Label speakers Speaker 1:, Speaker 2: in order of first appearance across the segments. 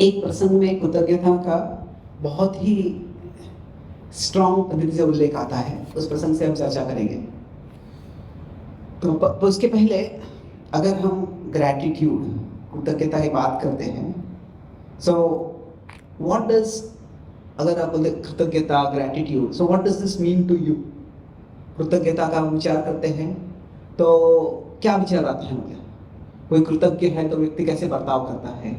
Speaker 1: एक प्रसंग में कृतज्ञता का बहुत ही स्ट्रॉन्ग पद्धति से उल्लेख आता है, उस प्रसंग से हम चर्चा करेंगे। तो उसके पहले अगर हम ग्रैटिट्यूड, कृतज्ञता की बात करते हैं, सो व्हाट डज, अगर आप बोलते कृतज्ञता, gratitude, so what does this mean to you? कृतज्ञता का विचार करते हैं तो क्या विचार आता है मुझे? कोई कृतज्ञ है तो व्यक्ति कैसे बर्ताव करता है,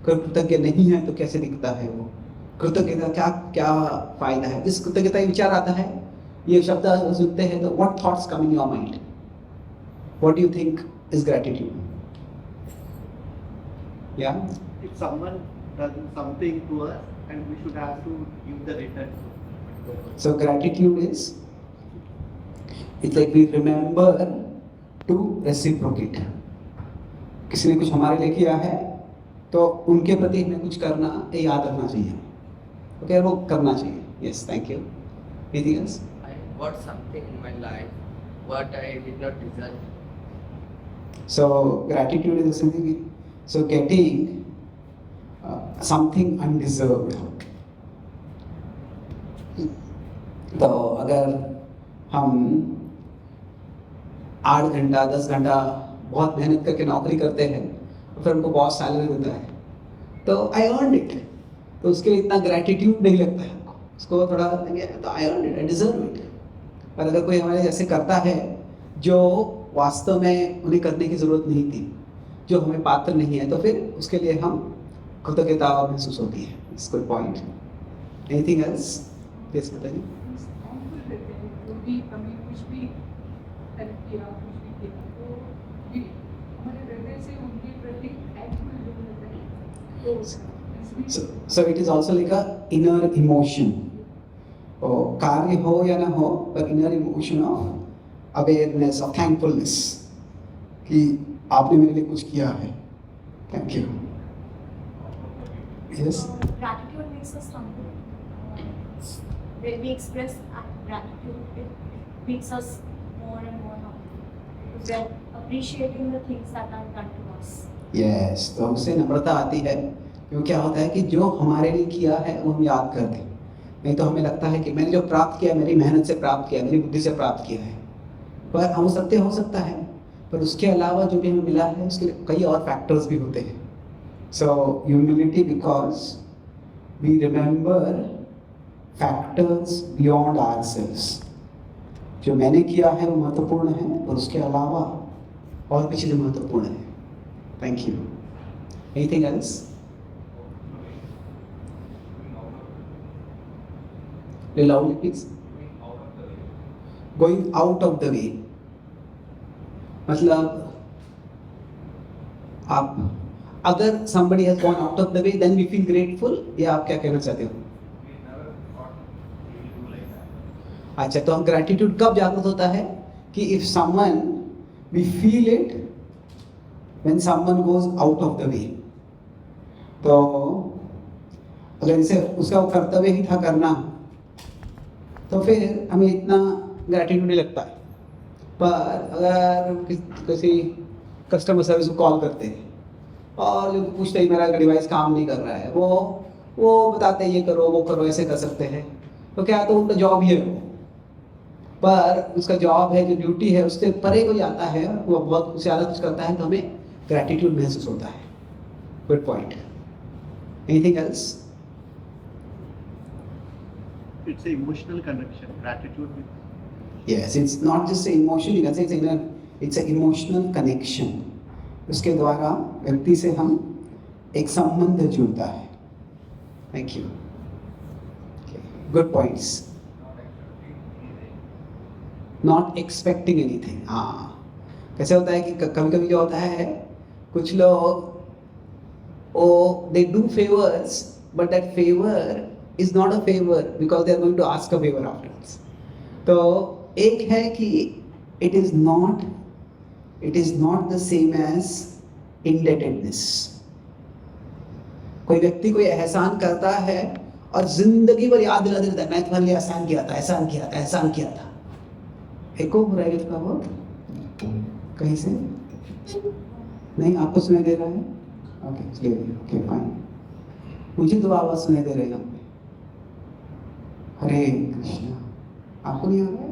Speaker 1: कोई कृतज्ञ नहीं है तो कैसे दिखता है वो, कृतज्ञता क्या क्या फायदा है, जिस कृतज्ञता विचार आता है, ये शब्द सुनते हैं तो what thoughts come in your mind? What do you think is gratitude? या
Speaker 2: If someone does something to us and we should have to give the return.
Speaker 1: So gratitude is, it's like we remember to reciprocate. किसी ने कुछ हमारे लिए किया है तो उनके प्रति हमें कुछ करना, ये याद रखना चाहिए, ओके, वो करना चाहिए। Yes, thank you. Anything else?
Speaker 3: I got something in my life what I did not deserve.
Speaker 1: So gratitude is something, so getting something undeserved. तो अगर हम 8 घंटा 10 घंटा बहुत मेहनत करके नौकरी करते हैं और फिर उनको बहुत सैलरी देता है तो आई अर्न इट, तो उसके लिए इतना ग्रैटिट्यूड नहीं लगता है हमको, उसको थोड़ा तो I earn it, I deserve it. पर अगर कोई हमारे जैसे करता है जो वास्तव में उन्हें करने की ज़रूरत नहीं थी, जो हमें पात्र नहीं है, तो फिर उसके लिए हम कृतज्ञता महसूस होती है। इस कोई पॉइंट? Anything else? यस, बताइए। So it is also like a inner emotion. कार्य हो या ना हो, पर inner emotion of awareness, of thankfulness कि आपने मेरे लिए कुछ किया है, thank you. Yes.
Speaker 4: Gratitude makes us humble. When we express gratitude, it makes us more and more humble. We are appreciating the things that are done to us.
Speaker 1: Yes, तो उससे नम्रता आती है, क्योंकि क्या होता है कि जो हमारे लिए किया है वो हम याद करते हैं। नहीं तो हमें लगता है कि मैंने जो प्राप्त किया मेरी मेहनत से प्राप्त किया, मेरी बुद्धि से प्राप्त किया है, पर हम सत्य हो सकता है, पर उसके अलावा जो भी हमें मिला है उसके लिए कई और फैक्टर्स भी होते हैं। So humility, because we remember factors beyond ourselves. जो मैंने किया है वो महत्वपूर्ण है, और उसके अलावा और भी चीज़ें महत्वपूर्ण है। Thank you. Anything else? Loudly, please. Going out of the way. मतलब आप अगर somebody has gone out of the way, then we feel grateful, या आप क्या कहना चाहते हो? अच्छा, तो हम gratitude कब जागृत होता है कि if someone, we feel it when someone goes out of the way. तो अगर इसे उसका कर्तव्य ही था करना, तो फिर हमें इतना ग्रैटिट्यूड नहीं लगता है। पर अगर किसी कस्टमर सर्विस को कॉल करते हैं और जो पूछते हैं मेरा डिवाइस काम नहीं कर रहा है, वो बताते हैं ये करो वो करो, ऐसे कर सकते हैं, तो क्या, तो उनका जॉब ही है वो, पर उसका जॉब है, जो ड्यूटी है उससे परे कोई आता है, वो बहुत उससे ज़्यादा कुछ करता है, तो हमें ग्रैटिट्यूड महसूस होता है। Good point. Anything else?
Speaker 2: It's an emotional connection, gratitude.
Speaker 1: Yes, it's not just an emotion, you can say it's an emotional connection. उसके द्वारा व्यक्ति से हम एक संबंध जुड़ता है। Thank you. Okay. Good points. Not expecting anything. हाँ, कैसे होता है कि कभी-कभी क्या होता है, कुछ लोग they do favors, but that favor is not a favor because they are going to ask a favor afterwards. तो एक है कि it is not the same as indebtedness. कोई व्यक्ति कोई एहसान करता है और जिंदगी भर याद दिला देता है, मैं तुम्हारे लिए एहसान किया था, एहसान किया था, एहसान किया था। एको हो रहा है इसका बहुत कहीं से नहीं, आपको सुनाई दे रहा है? Okay, fine. मुझे तो आवाज सुनाई दे रही है। हरे कृष्णा, आपको नहीं आ रहा है?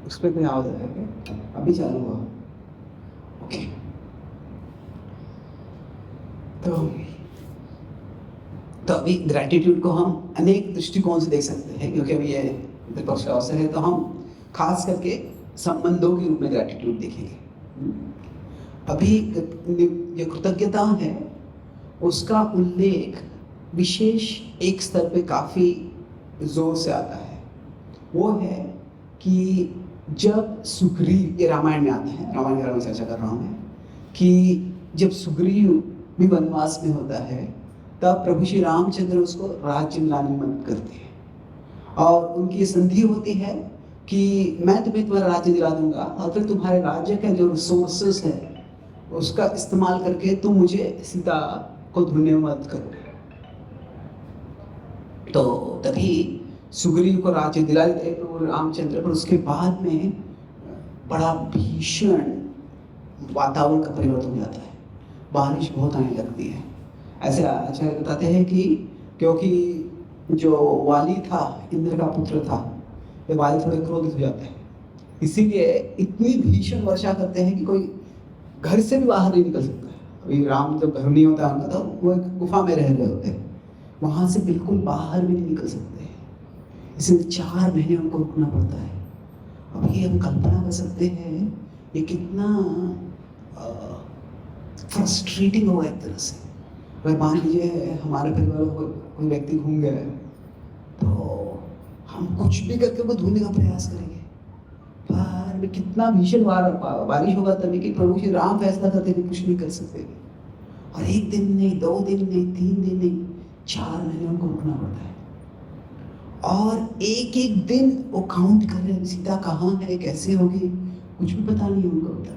Speaker 1: उस पर कोई आवाज आ रहा है क्या? अभी चालू हुआ। ओके, तो अभी ग्रैटिट्यूड को हम अनेक दृष्टिकोण से देख सकते हैं, क्योंकि अभी ये विपक्ष का अवसर है, तो हम खास करके संबंधों के रूप में ग्रैटिट्यूड देखेंगे। अभी ये कृतज्ञता है, उसका उल्लेख विशेष एक स्तर पे काफी जोर से आता है। वो है कि जब सुग्रीव, ये रामायण में आता है, रामायण के बारे में चर्चा कर रहा हूँ मैं, कि जब सुग्रीव भी वनवास में होता है, तब प्रभु श्री रामचंद्र उसको राज्य में लाने में मदद करते हैं, और उनकी संधि होती है कि मैं तुम्हारा राज्य दिला दूंगा, और फिर तुम्हारे राज्य के जो रिसोर्सेस है उसका इस्तेमाल करके तुम मुझे सीता को ढूंढने में मदद करो। तो तभी सुग्रीव को राज्य दिला देते हैं प्रभु रामचंद्र, पर उसके बाद में बड़ा भीषण वातावरण का परिवर्तन हो जाता है, बारिश बहुत आने लगती है। ऐसे आचार्य बताते हैं कि क्योंकि जो वाली था, इंद्र का पुत्र था, ये वाली थोड़े क्रोधित हो जाते हैं, इसीलिए इतनी भीषण वर्षा करते हैं कि कोई घर से भी बाहर नहीं निकल सकता है। अभी राम जब घर नहीं होता उनका, तो वो एक गुफा में रह रहे होते हैं, वहां से बिल्कुल बाहर भी नहीं निकल सकते हैं, इसलिए 4 महीने उनको रुकना पड़ता है। अब ये हम कल्पना कर सकते हैं ये कितना फ्रस्ट्रेटिंग होगा एक तरह से। अगर मान लीजिए हमारे परिवार में कोई व्यक्ति घूम गया है, तो हम कुछ भी करके वो ढूंढने का प्रयास करेंगे, पर में कितना भीषण बारिश होगा तभी कि प्रभु श्री राम फैसला करते कि कुछ नहीं कर सकते। और 1 दिन नहीं, 2 दिन नहीं, 3 दिन नहीं, 4 महीने उनको रुकना पड़ता है। और एक एक दिन वो काउंट कर रहे हैं, सीता कहाँ है, कैसे होगी, कुछ भी पता नहीं उनको अब तक।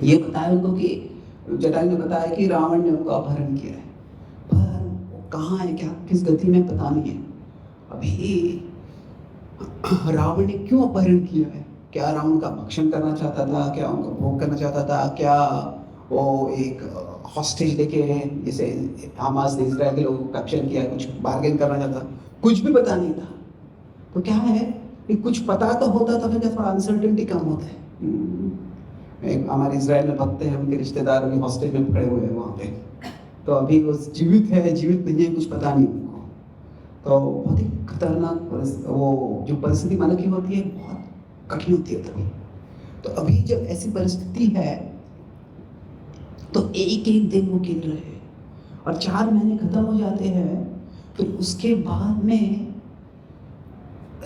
Speaker 1: ये बताया उनको कि जटायु ने बताया कि रावण ने उनको अपहरण किया है, पर वो कहाँ है, क्या किस गति में पता नहीं है। अभी रावण ने क्यों अपहरण किया है? क्या रावण का भक्षण करना चाहता था, क्या उनको भोग करना चाहता था, क्या वो एक हॉस्टेज लेके जैसे हमास ने इजराइल के लोगों को कैप्चर किया, कुछ बार्गेन करना चाहता, कुछ भी पता नहीं था। तो क्या है कि कुछ पता तो होता तो फिर क्या थोड़ा अनसर्टेनिटी कम होता है। एक हमारे इजराइल में भक्त हैं, उनके रिश्तेदार अभी हॉस्टेज में पकड़े हुए हैं वहाँ पे, तो अभी वो जीवित है जीवित नहीं है कुछ पता नहीं उनको। तो बहुत ही खतरनाक वो जो परिस्थिति माना की होती है, बहुत कठिन होती है तभी। तो अभी जब ऐसी परिस्थिति है तो एक एक दिन वो गिन रहे हैं और 4 महीने खत्म हो जाते हैं। फिर उसके बाद में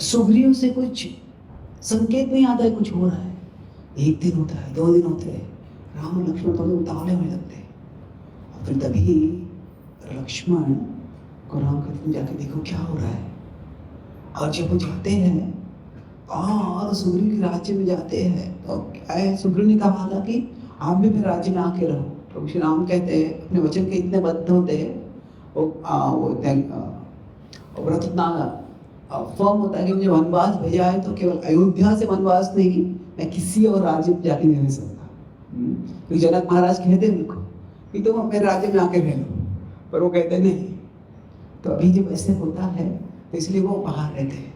Speaker 1: सुग्रीव से कुछ संकेत नहीं आता है कुछ हो रहा है। 1 दिन होता है, 2 दिन होते हैं, राम और लक्ष्मण थोड़े उतावले होने लगते हैं। और फिर तभी लक्ष्मण को राम कहते हैं जाके देखो क्या हो रहा है। और जब वो जाते हैं और सुग्रीव के राज्य में जाते हैं तो क्या है, सुग्रीव ने कहा था कि आप भी फिर राज्य में आके रहो। प्रभु श्री राम कहते हैं, अपने वचन के इतने बद्ध होते हैं, वो व्रत इतना फर्म होता है कि मुझे वनवास भेजा है तो केवल अयोध्या से वनवास नहीं, मैं किसी और राज्य में जाके नहीं रह सकता। तो जनक महाराज कहते हैं उनको कि तुम अपने राज्य में आके रह लो, पर वो कहते नहीं। तो अभी जब ऐसे होता है तो इसलिए वो बाहर रहते हैं।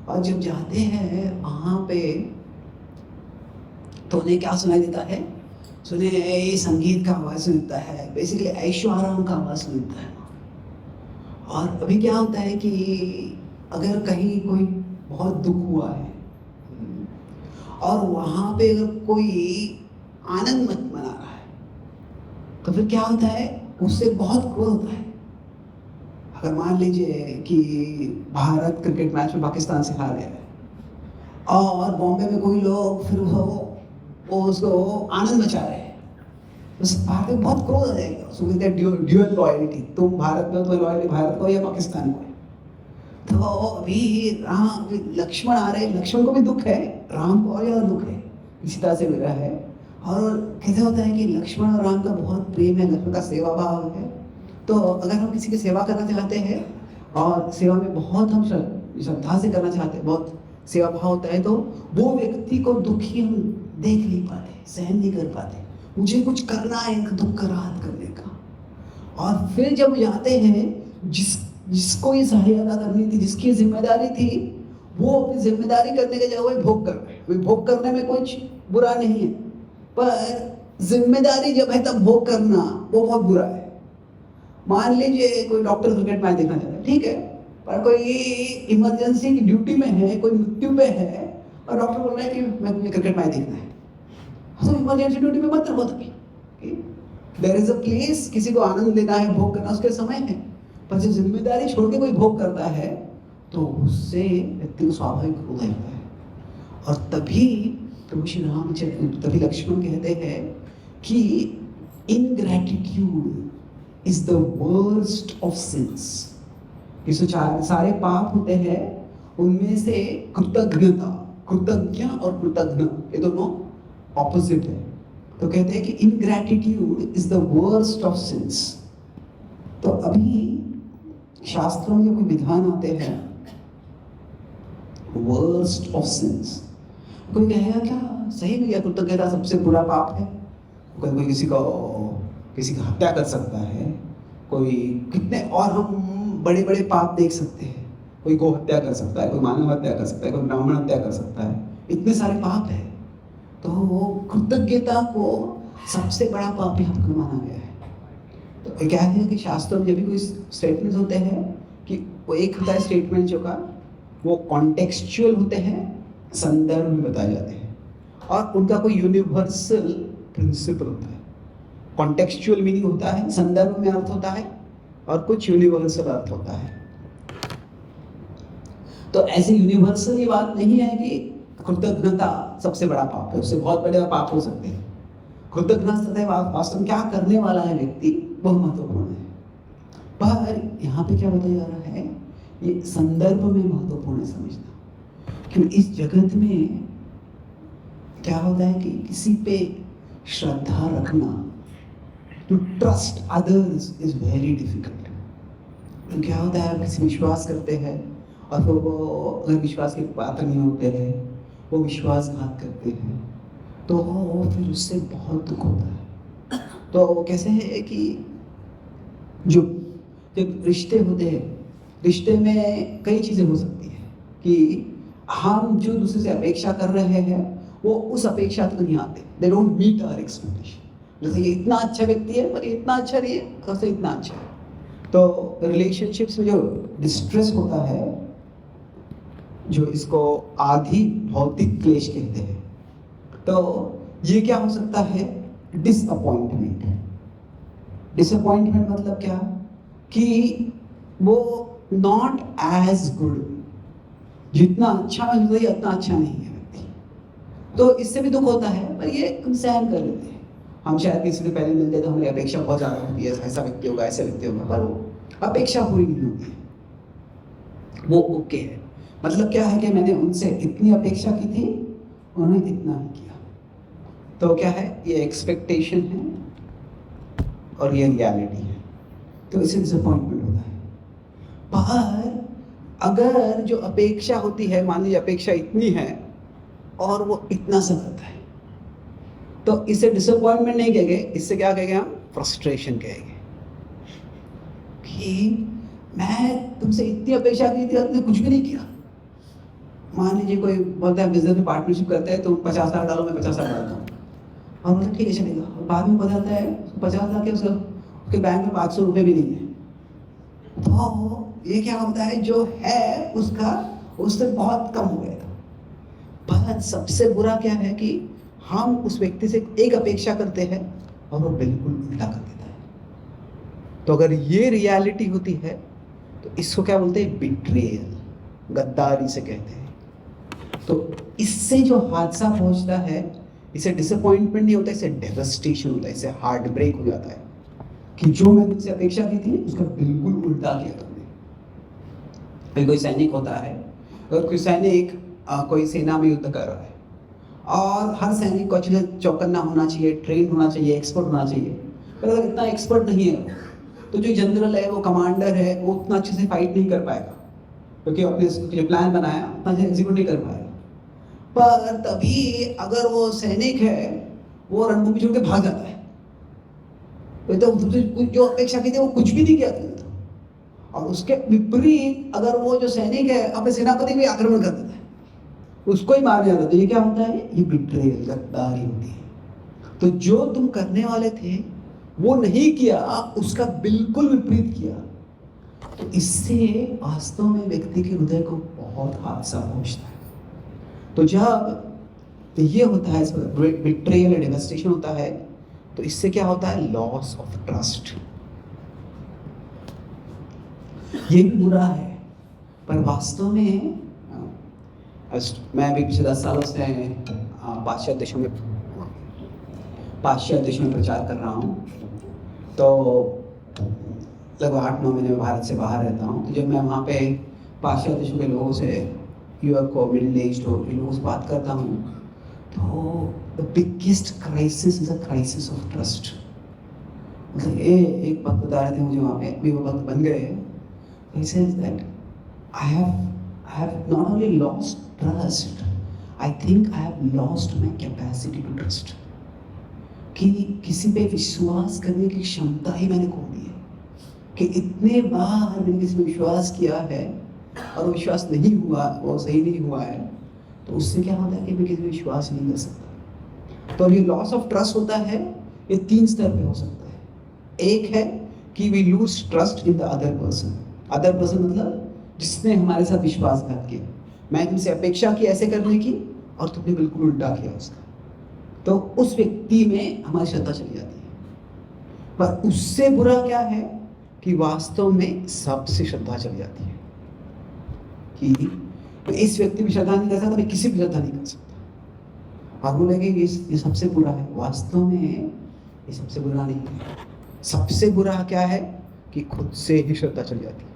Speaker 1: और जब जाते हैं वहाँ पे तो उन्हें क्या सुनाई देता है, सुने संगीत का आवाज़ सुनता है, बेसिकली ऐशोआराम का आवाज़ सुनता है। और अभी क्या होता है कि अगर कहीं कोई बहुत दुख हुआ है और वहाँ पे अगर कोई आनंद मत मना रहा है तो फिर क्या होता है, उससे बहुत क्रोध होता है। अगर मान लीजिए कि भारत क्रिकेट मैच में पाकिस्तान से हार गया है और बॉम्बे में कोई लोग फिर वो उसको आनंद मचा रहे हैं, तो भारत में बहुत क्रोध आ जाएगा। उसको कहते हैं ड्यूअल लॉयल्टी, तुम भारत में हो तो लॉयल्टी भारत को या पाकिस्तान को। तो अभी राम लक्ष्मण आ रहे, लक्ष्मण को भी दुख है, राम को और ज़्यादा दुख है, सीता से मिला है। और कैसे होता है कि लक्ष्मण और राम का बहुत प्रेम है, लक्ष्मण का सेवा भाव है। तो अगर हम किसी की सेवा करना चाहते हैं और सेवा में बहुत हम श्रद्धा से करना चाहते हैं, बहुत सेवा भाव होता है, तो वो व्यक्ति को दुखी हम देख नहीं पाते, सहन नहीं कर पाते। मुझे कुछ करना है दुख का राहत करने का, और फिर जब जाते हैं, जिसको ये सहायता करनी थी, जिसकी ये जिम्मेदारी थी, वो अपनी जिम्मेदारी करने के जगह भोग कर रहे हैं। भोग करने में कुछ बुरा नहीं है, पर जिम्मेदारी जब है तब भोग करना वो बहुत बुरा है। मान लीजिए कोई डॉक्टर क्रिकेट मैच देखना चाहता है, ठीक है, पर कोई इमरजेंसी की ड्यूटी में है, कोई मृत्यु में है, और डॉक्टर बोल रहा है कि मुझे क्रिकेट मैच देखना है, तो इमरजेंसी ड्यूटी में मत रहो तभी। देयर इज अ प्लेस, किसी को आनंद लेना है, भोग करना, उसके समय है। पर जब जिम्मेदारी छोड़ के कोई भोग करता है तो उससे व्यक्ति को स्वाभाविक क्रोध आता है। और तभी प्रभु श्री रामचंद्र, तभी लक्ष्मण कहते हैं कि ingratitude is the worst of sins. ये सारे पाप होते हैं, उनमें से कृतज्ञता, कृतज्ञ और कृतज्ञ ये दोनों ऑपोजिट है। तो कहते हैं कि ingratitude is the worst of sins. तो अभी शास्त्रों में जो कोई विधान आते हैं, वर्स्ट ऑफ सिंस, कोई कहेगा क्या सही में क्या कृतज्ञता सबसे बुरा पाप है? कोई किसी की हत्या कर सकता है, कोई कितने और हम बड़े बड़े पाप देख सकते हैं। कोई गौ हत्या कर सकता है, कोई मानव हत्या कर सकता है, कोई ब्राह्मण हत्या कर सकता है, इतने सारे पाप है। तो कृतज्ञता को सबसे बड़ा पाप यहाँ पर माना गया है। तो क्या है कि शास्त्रों में जब भी कोई स्टेटमेंट्स होते हैं, कि वो एक होता है स्टेटमेंट जो का वो कॉन्टेक्सचुअल होते हैं, संदर्भ में बताए जाते हैं, और उनका कोई यूनिवर्सल प्रिंसिपल होता है। कॉन्टेक्सचुअल मीनिंग होता है, संदर्भ में अर्थ होता है, और कुछ यूनिवर्सल अर्थ होता है। तो ऐसे यूनिवर्सल ये बात नहीं है कि कृतज्ञता सबसे बड़ा पाप है, उससे बहुत बड़े पाप हो सकते हैं। कृतज्ञता वास्तव में क्या करने वाला है व्यक्ति, बहुत महत्वपूर्ण है। पर यहाँ पे क्या बताया जा रहा है, ये संदर्भ में महत्वपूर्ण है समझना। क्योंकि इस जगत में क्या होता है कि किसी पे श्रद्धा रखना, to trust others is very difficult. क्या होता है, किसी विश्वास करते हैं और फिर वो अगर विश्वास के पात्र नहीं होते हैं, वो विश्वासघात करते हैं, तो फिर उससे बहुत दुख होता है। तो कैसे है कि जब रिश्ते होते हैं, रिश्ते में कई चीज़ें हो सकती हैं कि हम जो दूसरे से अपेक्षा कर रहे हैं वो उस अपेक्षा तक नहीं आते, they don't meet our expectation. जैसे ये इतना अच्छा व्यक्ति है पर ये इतना अच्छा नहीं है, कैसे इतना अच्छा है। तो रिलेशनशिप्स में जो डिस्ट्रेस होता है, जो इसको आधी भौतिक क्लेश कहते हैं, तो ये क्या हो सकता है, डिसअपॉइंटमेंट। डिसअपॉइंटमेंट मतलब क्या, कि वो नॉट एज गुड, जितना अच्छा लगता है उतना अच्छा नहीं है व्यक्ति, तो इससे भी दुख होता है। पर ये हम सहन कर लेते हैं। हम शायद किसी से पहले मिलते तो हमारी अपेक्षा बहुत ज़्यादा होती है, ऐसा व्यक्ति होगा, ऐसे व्यक्ति होगा, पर वो अपेक्षा पूरी नहीं होती है, वो ओके है। मतलब क्या है कि मैंने उनसे इतनी अपेक्षा की थी, उन्होंने इतना नहीं किया, तो क्या है, ये एक्सपेक्टेशन है और ये रियलिटी है, तो इससे डिसअपॉइंटमेंट होता है। पर अगर जो अपेक्षा होती है, मान लीजिए अपेक्षा इतनी है और वो इतना सा करता है, तो इसे डिसअपॉइंटमेंट नहीं कहेंगे, इससे क्या कहेंगे हम, फ्रस्ट्रेशन कहेंगे कि मैं तुमसे इतनी अपेक्षा की थी और तुमने कुछ भी नहीं किया। मान लीजिए कोई बोलता है बिजनेस में पार्टनरशिप करते हैं, तो 50 लाख डालो, मैं 50 लाख डालता हूँ, और मतलब ठीक है चलेगा, और बाद में पता चलता है 50 लाख है, उसके बैंक में 500 रुपये भी नहीं है। तो ये क्या होता है, जो है उसका उससे बहुत कम हो गया था। पर सबसे बुरा क्या है कि हम उस व्यक्ति से एक अपेक्षा करते हैं और वो बिल्कुल उल्टा कर देता है। तो अगर ये रियलिटी होती है तो इसको क्या बोलते हैं, बिट्रेयल, गद्दारी से कहते हैं। तो इससे जो हादसा पहुंचता है, इसे डिसअपॉइंटमेंट नहीं होता, इसे डेवस्टेशन होता है, इसे हार्ट ब्रेक हो जाता है कि जो मैंने तुमसे अपेक्षा की थी उसका बिल्कुल उल्टा किया तुमने। कोई सैनिक होता है, अगर कोई सैनिक कोई सेना में युद्ध कर रहा है, और हर सैनिक को अच्छे से चौकन्ना होना चाहिए, ट्रेन होना चाहिए, एक्सपर्ट होना चाहिए, पर अगर इतना एक्सपर्ट नहीं है तो जो जनरल है, वो कमांडर है, वो उतना अच्छे से फाइट नहीं कर पाएगा, क्योंकि अपने जो प्लान बनाया उतना एग्जीक्यूट नहीं कर पाएगा। पर तभी अगर वो सैनिक है, वो रणभूमि छोड़ के भाग जाता है, तो तुमसे जो अपेक्षा की थी वो कुछ भी नहीं किया तुमने तो। और उसके विपरीत अगर वो जो सैनिक है अपने सेनापति पे आक्रमण कर देता है, उसको ही मार दिया, तो ये क्या होता है? ये बिट्रेयल, गद्दारी होती है। तो जो तुम करने वाले थे वो नहीं किया, उसका बिल्कुल विपरीत किया। तो इससे वास्तव में व्यक्ति के हृदय को बहुत हादसा पहुंचता है। तो जब ये होता है, बिट्रेयल, डेवास्टेशन होता है, तो इससे क्या होता है? Loss of trust. ये भी बुरा है, पर वास्तव में मैं अभी पिछले 10 सालों से पाश्चात्य देशों में प्रचार कर रहा हूँ। तो लगभग 8-9 महीने भारत से बाहर रहता हूँ। तो जब मैं वहाँ पे पाश्चात्य देशों के लोगों से, युवक को, मिडिल एज हो, इन लोगों से बात करता हूँ, तो the biggest crisis is a crisis of trust. मतलब एक बात बता रहे थे मुझे वहाँ पे, अभी वो वक्त बन गए। He says that I have not only lost trust, I think I have lost my capacity to trust. कि किसी पे विश्वास करने की क्षमता ही मैंने खो दी है। कि इतने बार मैंने किसी पे विश्वास किया है और विश्वास नहीं हुआ, वो सही नहीं हुआ है, तो उससे क्या होता है कि मैं किसी पे विश्वास नहीं कर सकता। तो ये लॉस ऑफ ट्रस्ट होता है, ये 3 स्तर पे हो सकता है। एक है कि we lose trust in the other person. Other person मतलब जिसने हमारे साथ विश्वासघात किया। मैं तुमसे अपेक्षा की ऐसे करने की और तुमने बिल्कुल उल्टा किया उसका, तो उस व्यक्ति में हमारी श्रद्धा चली जाती है। पर उससे बुरा क्या है कि वास्तव में सबसे श्रद्धा चली जाती है। कि मैं इस व्यक्ति भी श्रद्धा नहीं कर सकता, मैं किसी भी श्रद्धा नहीं कर सकता। और बोलेंगे ये सबसे बुरा है। वास्तव में ये सबसे बुरा नहीं है। सबसे बुरा क्या है कि खुद से ही श्रद्धा चली जाती है।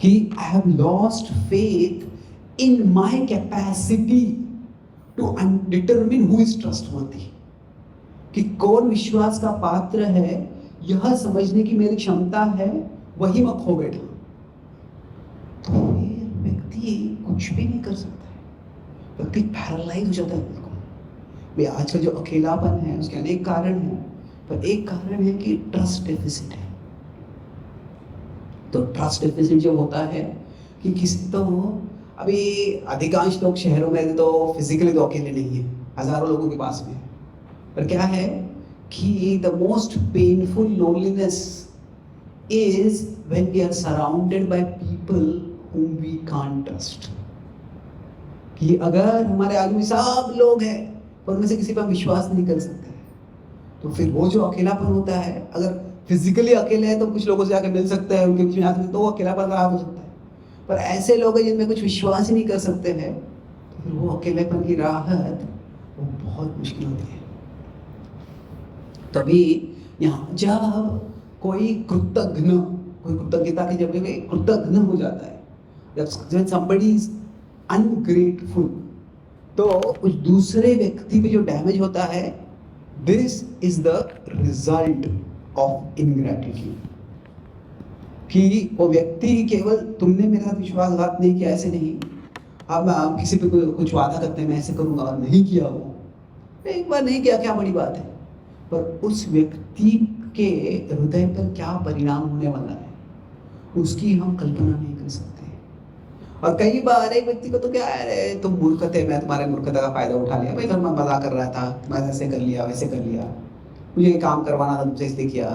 Speaker 1: कि I have lost faith in my capacity to determine who is trustworthy. कि कौन विश्वास का पात्र है, यह समझने की मेरी क्षमता है, वही मैं खो बैठा। तो फिर व्यक्ति कुछ भी नहीं कर सकता है, व्यक्ति पैरालाइज हो जाता है बिल्कुल। आज का जो अकेलापन है उसके अनेक कारण हैं, पर एक कारण है कि ट्रस्ट डेफिसिट है। तो ट्रस्ट डेफिसिट जो होता है कि किसी, तो अभी अधिकांश लोग शहरों में तो फिजिकली तो अकेले नहीं है, हजारों लोगों के पास में। पर क्या है कि the most painful loneliness is when we are surrounded by people whom we can't trust। कि अगर हमारे आगे में सब लोग हैं पर उनमें से किसी पर विश्वास नहीं कर सकते, तो फिर वो जो अकेलापन होता है, अगर फिजिकली अकेले हैं तो कुछ लोगों से आके मिल सकते हैं, उनके बीच में आ सकते हैं, तो वो अकेलापन राहत हो सकता है। पर ऐसे लोग हैं जिनमें कुछ विश्वास ही नहीं कर सकते हैं, तो फिर वो अकेलेपन की राहत वो बहुत मुश्किल होती है। तभी यहाँ जब कोई कृतज्ञता की जब कोई कृतज्ञ हो जाता है, जब somebody is ungrateful, तो उस दूसरे व्यक्ति पे जो डैमेज होता है, this is the result of ingratitude. कि वो व्यक्ति केवल तुमने मेरे साथ विश्वासघात नहीं किया, ऐसे नहीं। अब किसी पे कुछ वादा करते हैं मैं ऐसे करूंगा और नहीं किया, वो एक बार नहीं किया क्या बड़ी बात है, पर उस व्यक्ति के हृदय पर क्या परिणाम होने वाला है उसकी हम कल्पना नहीं कर सकते। और कई बार एक व्यक्ति को तो क्या है, तुम मूर्ख थे, मैं तुम्हारे मूर्खता का फायदा उठा लिया, भाई मैं मजाक कर रहा था, मैं ऐसे कर लिया वैसे कर लिया, मुझे ये काम करवाना था तुमसे इसलिए किया।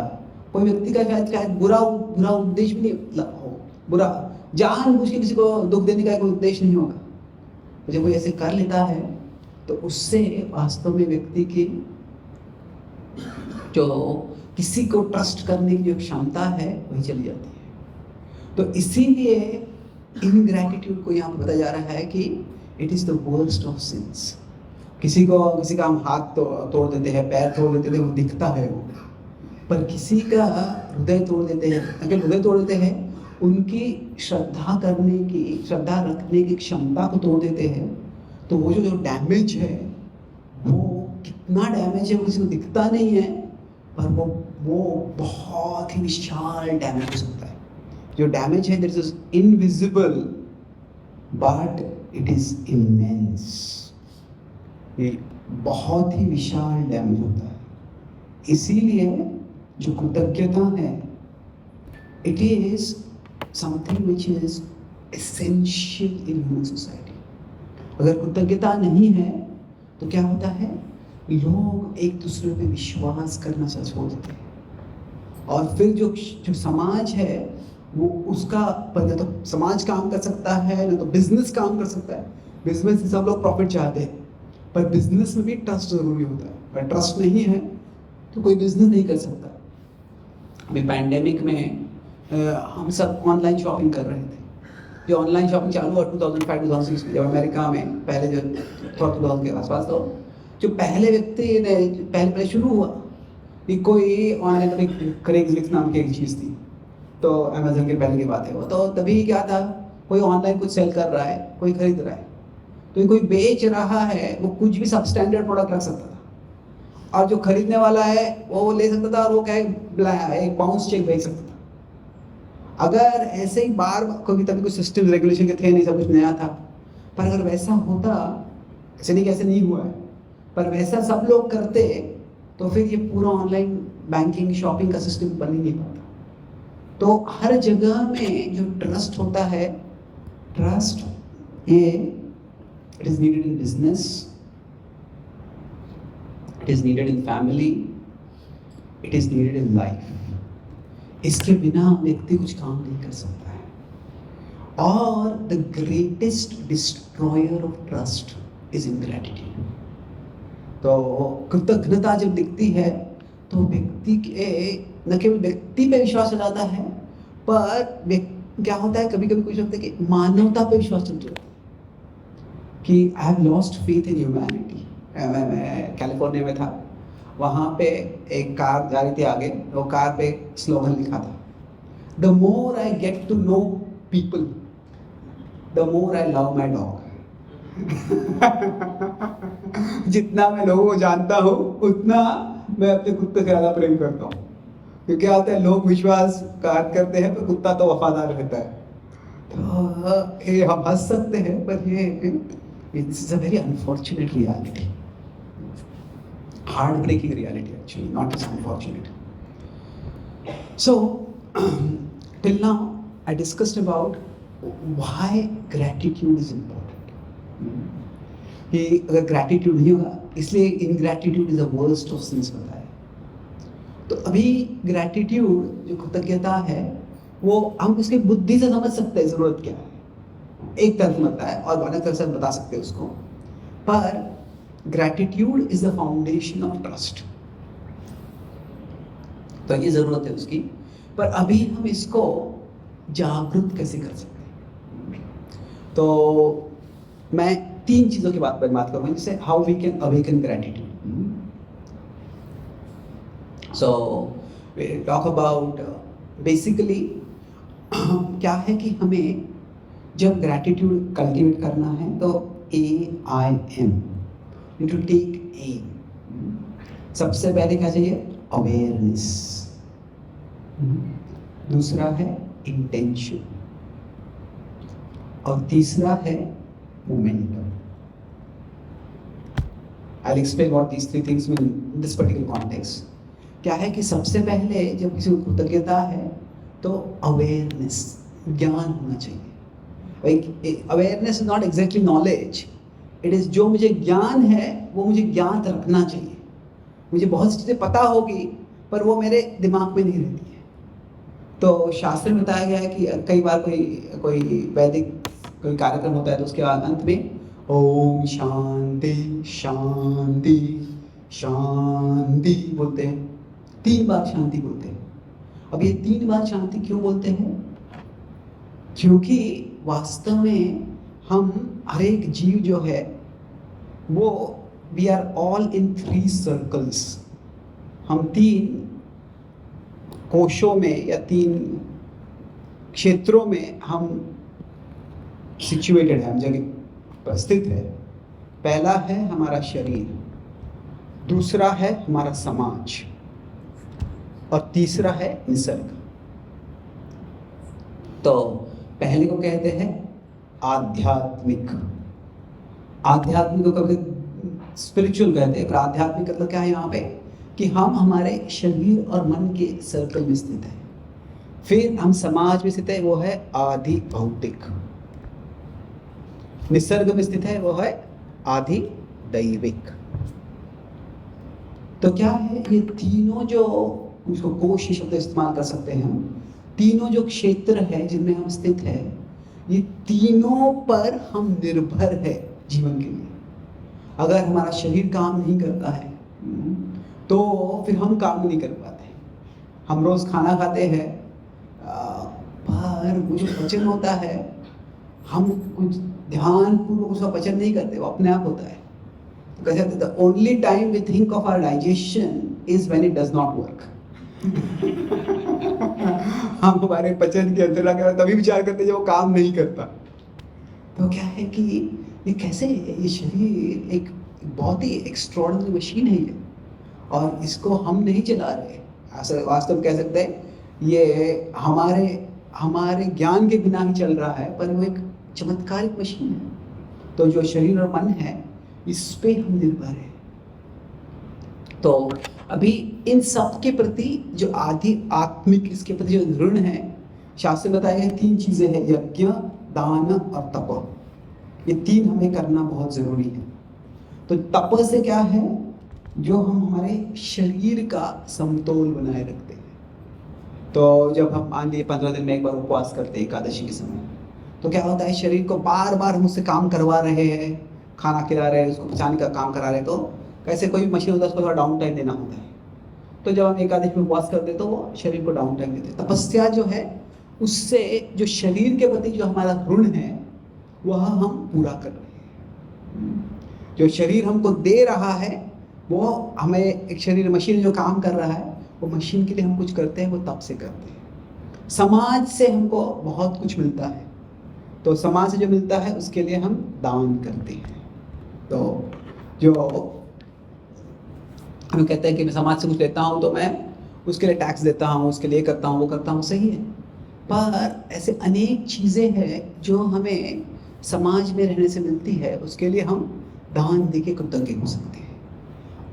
Speaker 1: कोई व्यक्ति का शायद बुरा उद्देश्य भी नहीं हो, बुरा जानबूझ के किसी को दुख देने का कोई उद्देश्य नहीं होगा। जब कोई ऐसे कर लेता है तो उससे वास्तव में व्यक्ति की जो किसी को ट्रस्ट करने की जो क्षमता है वही चली जाती है। तो इसीलिए इनग्रैटिट्यूड को यहाँ पर बताया जा रहा है कि it is the worst of since. किसी का हम हाथ तोड़ देते हैं, पैर तोड़ देते हैं, वो दिखता है वो, पर किसी का हृदय तोड़ देते हैं, अगर हृदय तोड़ देते हैं, उनकी श्रद्धा रखने की क्षमता को तोड़ देते हैं, तो वो जो डैमेज है, वो कितना डैमेज है वो किसी को दिखता नहीं है, पर वो बहुत ही विशाल डैमेज होता है। जो डैमेज है that is invisible but it is immense. ये बहुत ही विशाल डैमेज होता है। इसीलिए जो कृतज्ञता है, it is something which is essential in human society. अगर कृतज्ञता नहीं है तो क्या होता है, लोग एक दूसरे पे विश्वास करना छोड़ देते हैं, और फिर जो समाज है वो उसका न तो समाज काम कर सकता है, न तो बिजनेस काम कर सकता है। बिजनेस से सब लोग प्रॉफिट चाहते हैं, पर बिजनेस में भी ट्रस्ट जरूरी होता है। पर ट्रस्ट नहीं है तो कोई बिजनेस नहीं कर सकता। अभी पैंडेमिक में हम सब ऑनलाइन शॉपिंग कर रहे थे। जो ऑनलाइन शॉपिंग चालू हुआ 2005-2006 में, जब अमेरिका में पहले जो 2000 के आसपास, तो जो पहले व्यक्ति ने पहले शुरू हुआ कि कोई ऑनलाइन क्रेग्सलिस्ट नाम की एक चीज़ थी, तो अमेजन के पहले की बात है वो। तो तभी क्या था, कोई ऑनलाइन कुछ सेल कर रहा है, कोई खरीद रहा है, तो कोई बेच रहा है, वो कुछ भी सबस्टैंडर्ड प्रोडक्ट रख सकता था, और जो खरीदने वाला है वो ले सकता था, और वो क्या एक बाउंस चेक भेज सकता था। अगर ऐसे ही बार कभी तभी कुछ सिस्टम रेगुलेशन के थे नहीं, सब कुछ नया था, पर अगर वैसा होता, ऐसे नहीं कैसे नहीं हुआ है, पर वैसा सब लोग करते तो फिर ये पूरा ऑनलाइन बैंकिंग शॉपिंग का सिस्टम बन ही नहीं पाता। तो हर जगह में जो ट्रस्ट होता है, trust it is needed in business, it is needed in family, it is needed in life. इसके बिना व्यक्ति कुछ काम नहीं कर सकता है। और the greatest destroyer of trust is ingratitude. तो कृतज्ञता जब दिखती है तो व्यक्ति के न केवल व्यक्ति पे विश्वास हो जाता है, पर क्या होता है, कभी कभी कुछ लगता है कि मानवता पे विश्वास चल जाता है कि I have lost faith in humanity. मैं कैलिफोर्निया में था, वहाँ पे एक कार जा रही थी आगे, वो कार पे स्लोगन लिखा था, the more I get to know people the more I love my dog. जितना मैं लोगों को जानता हूँ उतना मैं अपने कुत्ते से ज़्यादा प्रेम करता हूँ। क्योंकि क्या होता है, लोग विश्वासघात करते हैं पर कुत्ता तो वफादार रहता है। तो ये हम हंस सकते हैं, पर ये it's a very unfortunate reality, heartbreaking reality actually, not as unfortunate. So till now I discussed about why gratitude is important. कि अगर gratitude नहीं होगा, इसलिए ingratitude is the worst of sins बताया। तो अभी gratitude जो कृतज्ञता है, वो हम उसकी बुद्धि से समझ सकते हैं जरूरत क्या है, एक तरफ समझता है और अलग तरफ से बता सकते हैं उसको, पर Gratitude is the foundation of trust. तो ये जरूरत है उसकी, पर अभी हम इसको जागरूक कैसे कर सकते हैं। तो मैं 3 चीजों की बात करूंगा, जिससे how we can awaken gratitude. So we talk about basically क्या है कि हमें जब ग्रैटिट्यूड कल्टीवेट करना है तो AIM, to take aim। सबसे पहले क्या चाहिए, अवेयरनेस, दूसरा है इंटेंशन, और तीसरा है momentum. I'll explain what these 3 things mean in this particular context। क्या है कि सबसे पहले जब किसी को कृतज्ञता है तो अवेयरनेस, ज्ञान होना चाहिए। Awareness is not exactly knowledge, it is जो मुझे ज्ञान है वो मुझे ज्ञान रखना चाहिए। मुझे बहुत सी चीज़ें पता होगी पर वो मेरे दिमाग में नहीं रहती है। तो शास्त्र में बताया गया है कि कई बार कोई वैदिक कोई कार्यक्रम होता है तो उसके अंत में ओम शांति शांति शांति बोलते हैं, 3 बार शांति बोलते हैं। अब ये 3 बार शांति क्यों बोलते हैं? क्योंकि वास्तव में हम हर एक जीव जो है वो we are all in 3 circles. हम 3 कोशों में या 3 क्षेत्रों में हम सिचुएटेड है, हम जगह स्थित है। पहला है हमारा शरीर, दूसरा है हमारा समाज, और तीसरा है निसर्ग। तो पहले को कहते हैं आध्यात्मिक। आध्यात्मिक को कभी स्पिरिचुअल कहते हैं, पर आध्यात्मिक मतलब क्या है यहाँ पे, कि हम हमारे शरीर और मन के सर्कल में स्थित हैं। फिर हम समाज में स्थित है, वो है आधि भौतिक। निसर्ग में स्थित है, वो है आधि दैविक। तो क्या है, ये तीनों जो, उसको कोश शब्द इस्तेमाल कर सकते हैं हम, तीनों जो क्षेत्र है जिनमें हम स्थित है, ये तीनों पर हम निर्भर है जीवन के लिए। अगर हमारा शरीर काम नहीं करता है तो फिर हम काम नहीं कर पाते। हम रोज खाना खाते हैं पर वो जो पचन होता है, हम कुछ ध्यान पूर्वक उसका पचन नहीं करते, वो अपने आप होता है। तो कहते हैं the only time we think of our digestion is when it does not work. हम हमारे पचन के अंतर तभी विचार करते हैं जब वो काम नहीं करता। तो क्या है कि ये कैसे, ये शरीर एक बहुत ही एक्स्ट्रॉर्डिनरी मशीन है ये, और इसको हम नहीं चला रहे। ऐसा वास्तव में कह सकते हैं ये हमारे ज्ञान के बिना ही चल रहा है, पर वो एक चमत्कारिक मशीन है। तो जो शरीर और मन है, इस पे हम निर्भर है। तो अभी इन सब के प्रति जो आदि आत्मिक, इसके प्रति जो ऋण है, शास्त्र में बताया गया 3 चीजें हैं, यज्ञ, दान और तप। ये 3 हमें करना बहुत जरूरी है। तो तप से क्या है, जो हम हमारे शरीर का समतोल बनाए रखते हैं। तो जब हम मान लीजिए 15 दिन में एक बार उपवास करते हैं एकादशी के समय, तो क्या होता है, शरीर को बार बार हम उससे काम करवा रहे हैं, खाना खिला रहे हैं, उसको पचाने का काम करा रहे हैं, तो कैसे कोई भी मशीन होता है उसको थोड़ा डाउन टाइम देना होता है। तो जब हम एकादशी में उपवास करते हैं तो वो शरीर को डाउन टाइम देते हैं। तपस्या जो है, उससे जो शरीर के प्रति जो हमारा ऋण है वह हम पूरा कर रहे हैं। जो शरीर हमको दे रहा है वो हमें, एक शरीर मशीन जो काम कर रहा है, वो मशीन के लिए हम कुछ करते हैं, वो तप से करते हैं। समाज से हमको बहुत कुछ मिलता है, तो समाज से जो मिलता है उसके लिए हम दान करते हैं। तो जो हम कहते हैं कि मैं समाज से कुछ लेता हूँ तो मैं उसके लिए टैक्स देता हूँ, उसके लिए करता हूँ, वो करता हूँ, सही है। पर ऐसे अनेक चीज़ें हैं जो हमें समाज में रहने से मिलती है, उसके लिए हम दान देके कृतज्ञ हो सकते हैं।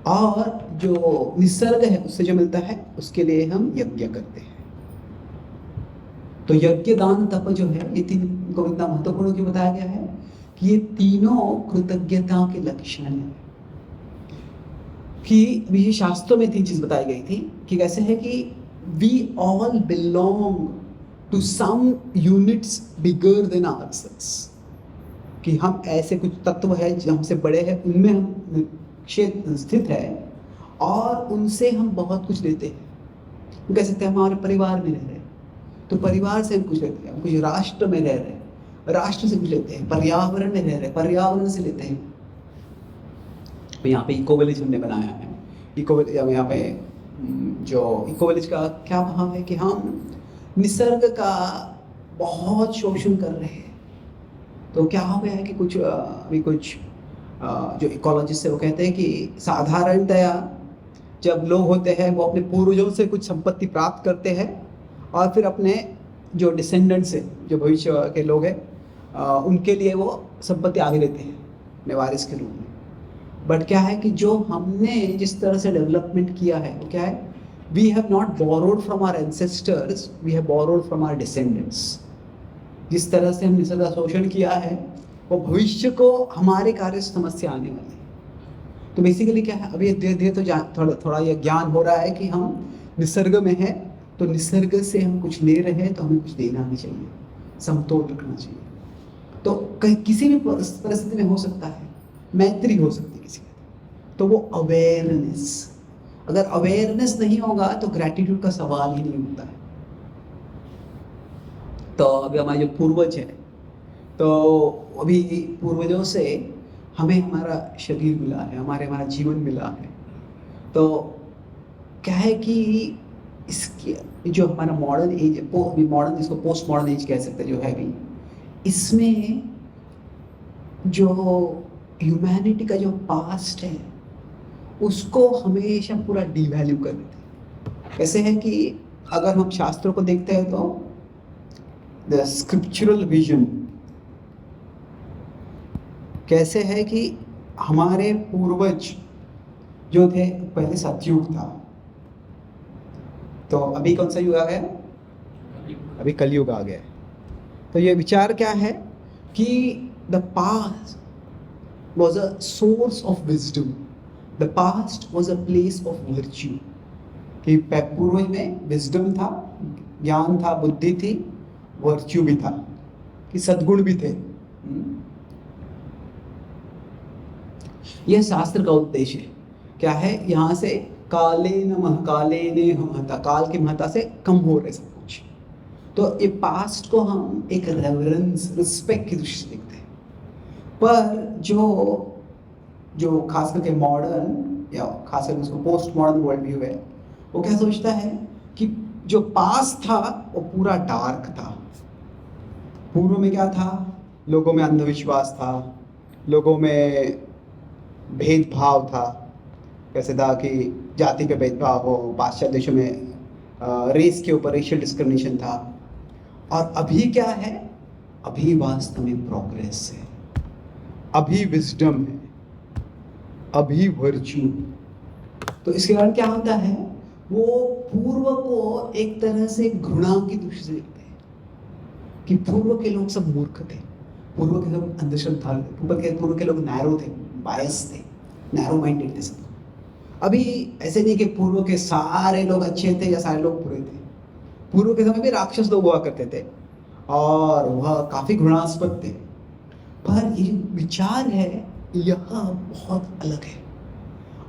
Speaker 1: और जो निसर्ग है उससे जो मिलता है उसके लिए हम यज्ञ करते हैं। तो यज्ञ, दान, तप जो है, ये 3 को इतना महत्वपूर्ण क्यों बताया गया है कि ये तीनों कृतज्ञता के लक्षण हैं। कि अभी शास्त्रों में 3 चीज बताई गई थी कि कैसे है कि we all belong to some units bigger than ourselves, कि हम ऐसे कुछ तत्व है जो हमसे बड़े हैं, उनमें हम क्षेत्र स्थित है और उनसे हम बहुत कुछ लेते हैं। कह सकते हैं हमारे परिवार में रह रहे हैं तो परिवार से हम कुछ लेते हैं, कुछ राष्ट्र में रह रहे हैं, राष्ट्र से कुछ लेते हैं, पर्यावरण में रह रहे हैं, पर्यावरण से लेते हैं। तो यहाँ पे इको विलेज हमने बनाया है। इको यहाँ पे जो इको विलेज का क्या भाव है कि हम निसर्ग का बहुत शोषण कर रहे हैं। तो क्या हो गया है कि कुछ जो इकोलॉजिस्ट है वो कहते हैं कि साधारणतया जब लोग होते हैं वो अपने पूर्वजों से कुछ संपत्ति प्राप्त करते हैं और फिर अपने जो डिसेंडेंट्स है, जो भविष्य के लोग हैं, उनके लिए वो संपत्ति आगे लेते हैं अपने वारिस के रूप में। बट क्या है कि जो हमने जिस तरह से डेवलपमेंट किया है वो क्या है, we have not borrowed from our ancestors, we have borrowed from our descendants. जिस तरह से हमने निसर्ग का शोषण किया है वो भविष्य को हमारे कार्य से समस्या आने वाली है। तो बेसिकली क्या है, अभी धीरे धीरे तो थोड़ा यह ज्ञान हो रहा है कि हम निसर्ग में हैं, तो निसर्ग से हम कुछ ले रहे हैं तो हमें कुछ देना भी चाहिए, समतोल रखना चाहिए। तो किसी भी परिस्थिति में हो सकता है, मैत्री हो सकती है किसी की, तो वो अवेयरनेस, अगर अवेयरनेस नहीं होगा तो ग्रैटिट्यूड का सवाल ही नहीं होता है। तो अभी हमारे जो पूर्वज है, तो अभी पूर्वजों से हमें हमारा शरीर मिला है, हमारा जीवन मिला है। तो क्या है कि इसके जो हमारा मॉडर्न एज, अभी मॉडर्न, जिसको पोस्ट मॉडर्न एज कह सकते हैं जो है अभी, इसमें जो ह्यूमैनिटी का जो पास्ट है उसको हमेशा पूरा डिवैल्यू कर देते हैं। कैसे है कि अगर हम शास्त्रों को देखते हैं तो द स्क्रिप्चुरल विजन कैसे है कि हमारे पूर्वज जो थे पहले सतयुग था, तो अभी कौन सा युग आ गया? अभी कलयुग आ गया है। तो ये विचार क्या है कि the past was a source of wisdom, the past was a place of virtue, कि पूर्व में विजडम था, ज्ञान था, बुद्धि थी, वर्च्यू भी था, कि सद्गुण भी थे। यह शास्त्र का उद्देश्य है। क्या है? यहाँ से काले नमः, काले ने महता, काल की महत्ता से कम हो रहे सब कुछ। तो ये पास्ट को हम एक रेवरेंस, रिस्पेक्ट की दृष्टि से देखते हैं। पर जो खास करके मॉडर्न या खास करके उसको पोस्ट मॉडर्न वर्ल्ड व्यू है, वो क्या सोचता है कि जो पास्ट था वो पूरा डार्क था। पूर्व में क्या था? लोगों में अंधविश्वास था, लोगों में भेदभाव था। कैसे था कि जाति पे भेदभाव हो, पाश्चात्य देशों में रेस के ऊपर रेशियल डिस्क्रिमिनेशन था। और अभी क्या है? अभी वास्तव में प्रोग्रेस है, अभी विजडम है, अभी वर्च्यू। तो इसके कारण क्या होता है? वो पूर्व को एक तरह से घृणा की दृष्टि से देखते हैं कि पूर्व के लोग सब मूर्ख थे, पूर्व के लोग अंधश्रद्धालु थे, पूर्व के लोग नैरो थे, बायस थे, नैरो माइंडेड थे सब। अभी ऐसे नहीं कि पूर्व के सारे लोग अच्छे थे या सारे लोग बुरे थे। पूर्व के समय में राक्षस लोग हुआ करते थे और वह काफी घृणास्पद थे। पर ये विचार है यह बहुत अलग है,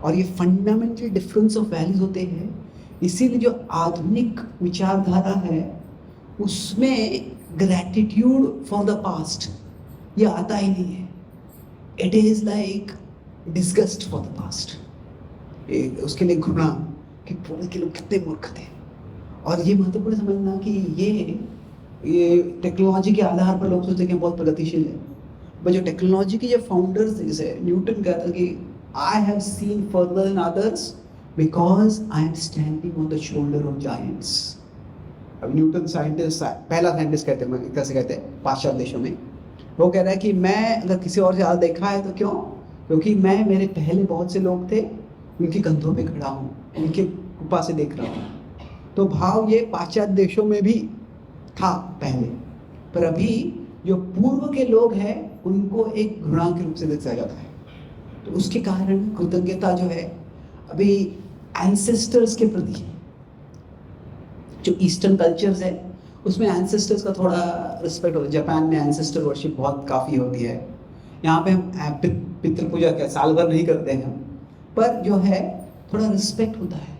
Speaker 1: और ये फंडामेंटल डिफरेंस ऑफ वैल्यूज होते हैं। इसीलिए जो आधुनिक विचारधारा है उसमें ग्रैटिट्यूड फॉर द पास्ट ये आता ही नहीं है। It is like disgust for the past, उसके लिए घृणा कि पूर्व के लोग कितने मूर्ख थे। और ये महत्वपूर्ण समझना कि ये टेक्नोलॉजी के आधार पर लोग सोचते हैं कि बहुत प्रगतिशील है। पर जो टेक्नोलॉजी के जो फाउंडर्स थे, जैसे न्यूटन कहता कि I have seen further than others because I am standing on the shoulder of giants. अब न्यूटन साइंटिस्ट, पहला साइंटिस्ट कहते हैं, एक तरह से कहते हैं पाश्चात्य देशों में। वो कह रहा है कि मैं अगर किसी और से ज़्यादा देखा है तो क्यों? क्योंकि मैं, मेरे पहले बहुत से लोग थे, उनके कंधों पे खड़ा हूँ, उनके कृपा से देख रहा हूँ। तो भाव ये पाश्चात्य देशों में भी था पहले, पर अभी जो पूर्व के लोग हैं उनको एक घृणा के रूप से देखा जाता है। तो उसके कारण कृतज्ञता जो है अभी एंसेस्टर्स के प्रति, जो ईस्टर्न कल्चर्स है उसमें एंसेस्टर्स का थोड़ा रिस्पेक्ट होता है। जापान में एंसेस्टर वर्शिप बहुत काफ़ी होती है। यहाँ पे हम पितृ पूजा क्या साल भर नहीं करते हैं हम, पर जो है थोड़ा रिस्पेक्ट होता है।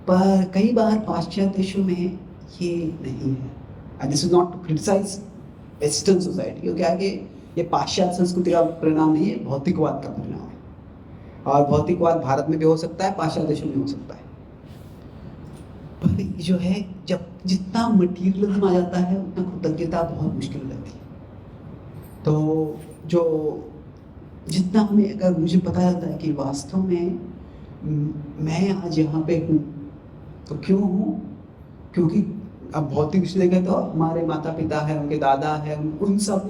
Speaker 1: पर कई बार पाश्चात्य देशों में ये नहीं है। And this is not to criticise western society, क्योंकि आगे ये पाश्चात्य संस्कृति का परिणाम नहीं है, भौतिकवाद का परिणाम है। और भौतिकवाद भारत में भी हो सकता है, पाश्चात्य देशों में हो सकता है। पर जो है जब जितना मटीरियलिज्म आ जाता है उतना कृतज्ञता बहुत मुश्किल हो जाती है। तो जो जितना हमें, अगर मुझे पता चलता है कि वास्तव में मैं आज यहाँ पे हूँ, तो क्यों हूँ? क्योंकि अब भौतिक विषय देखें तो हमारे माता पिता हैं, उनके दादा हैं, उन सब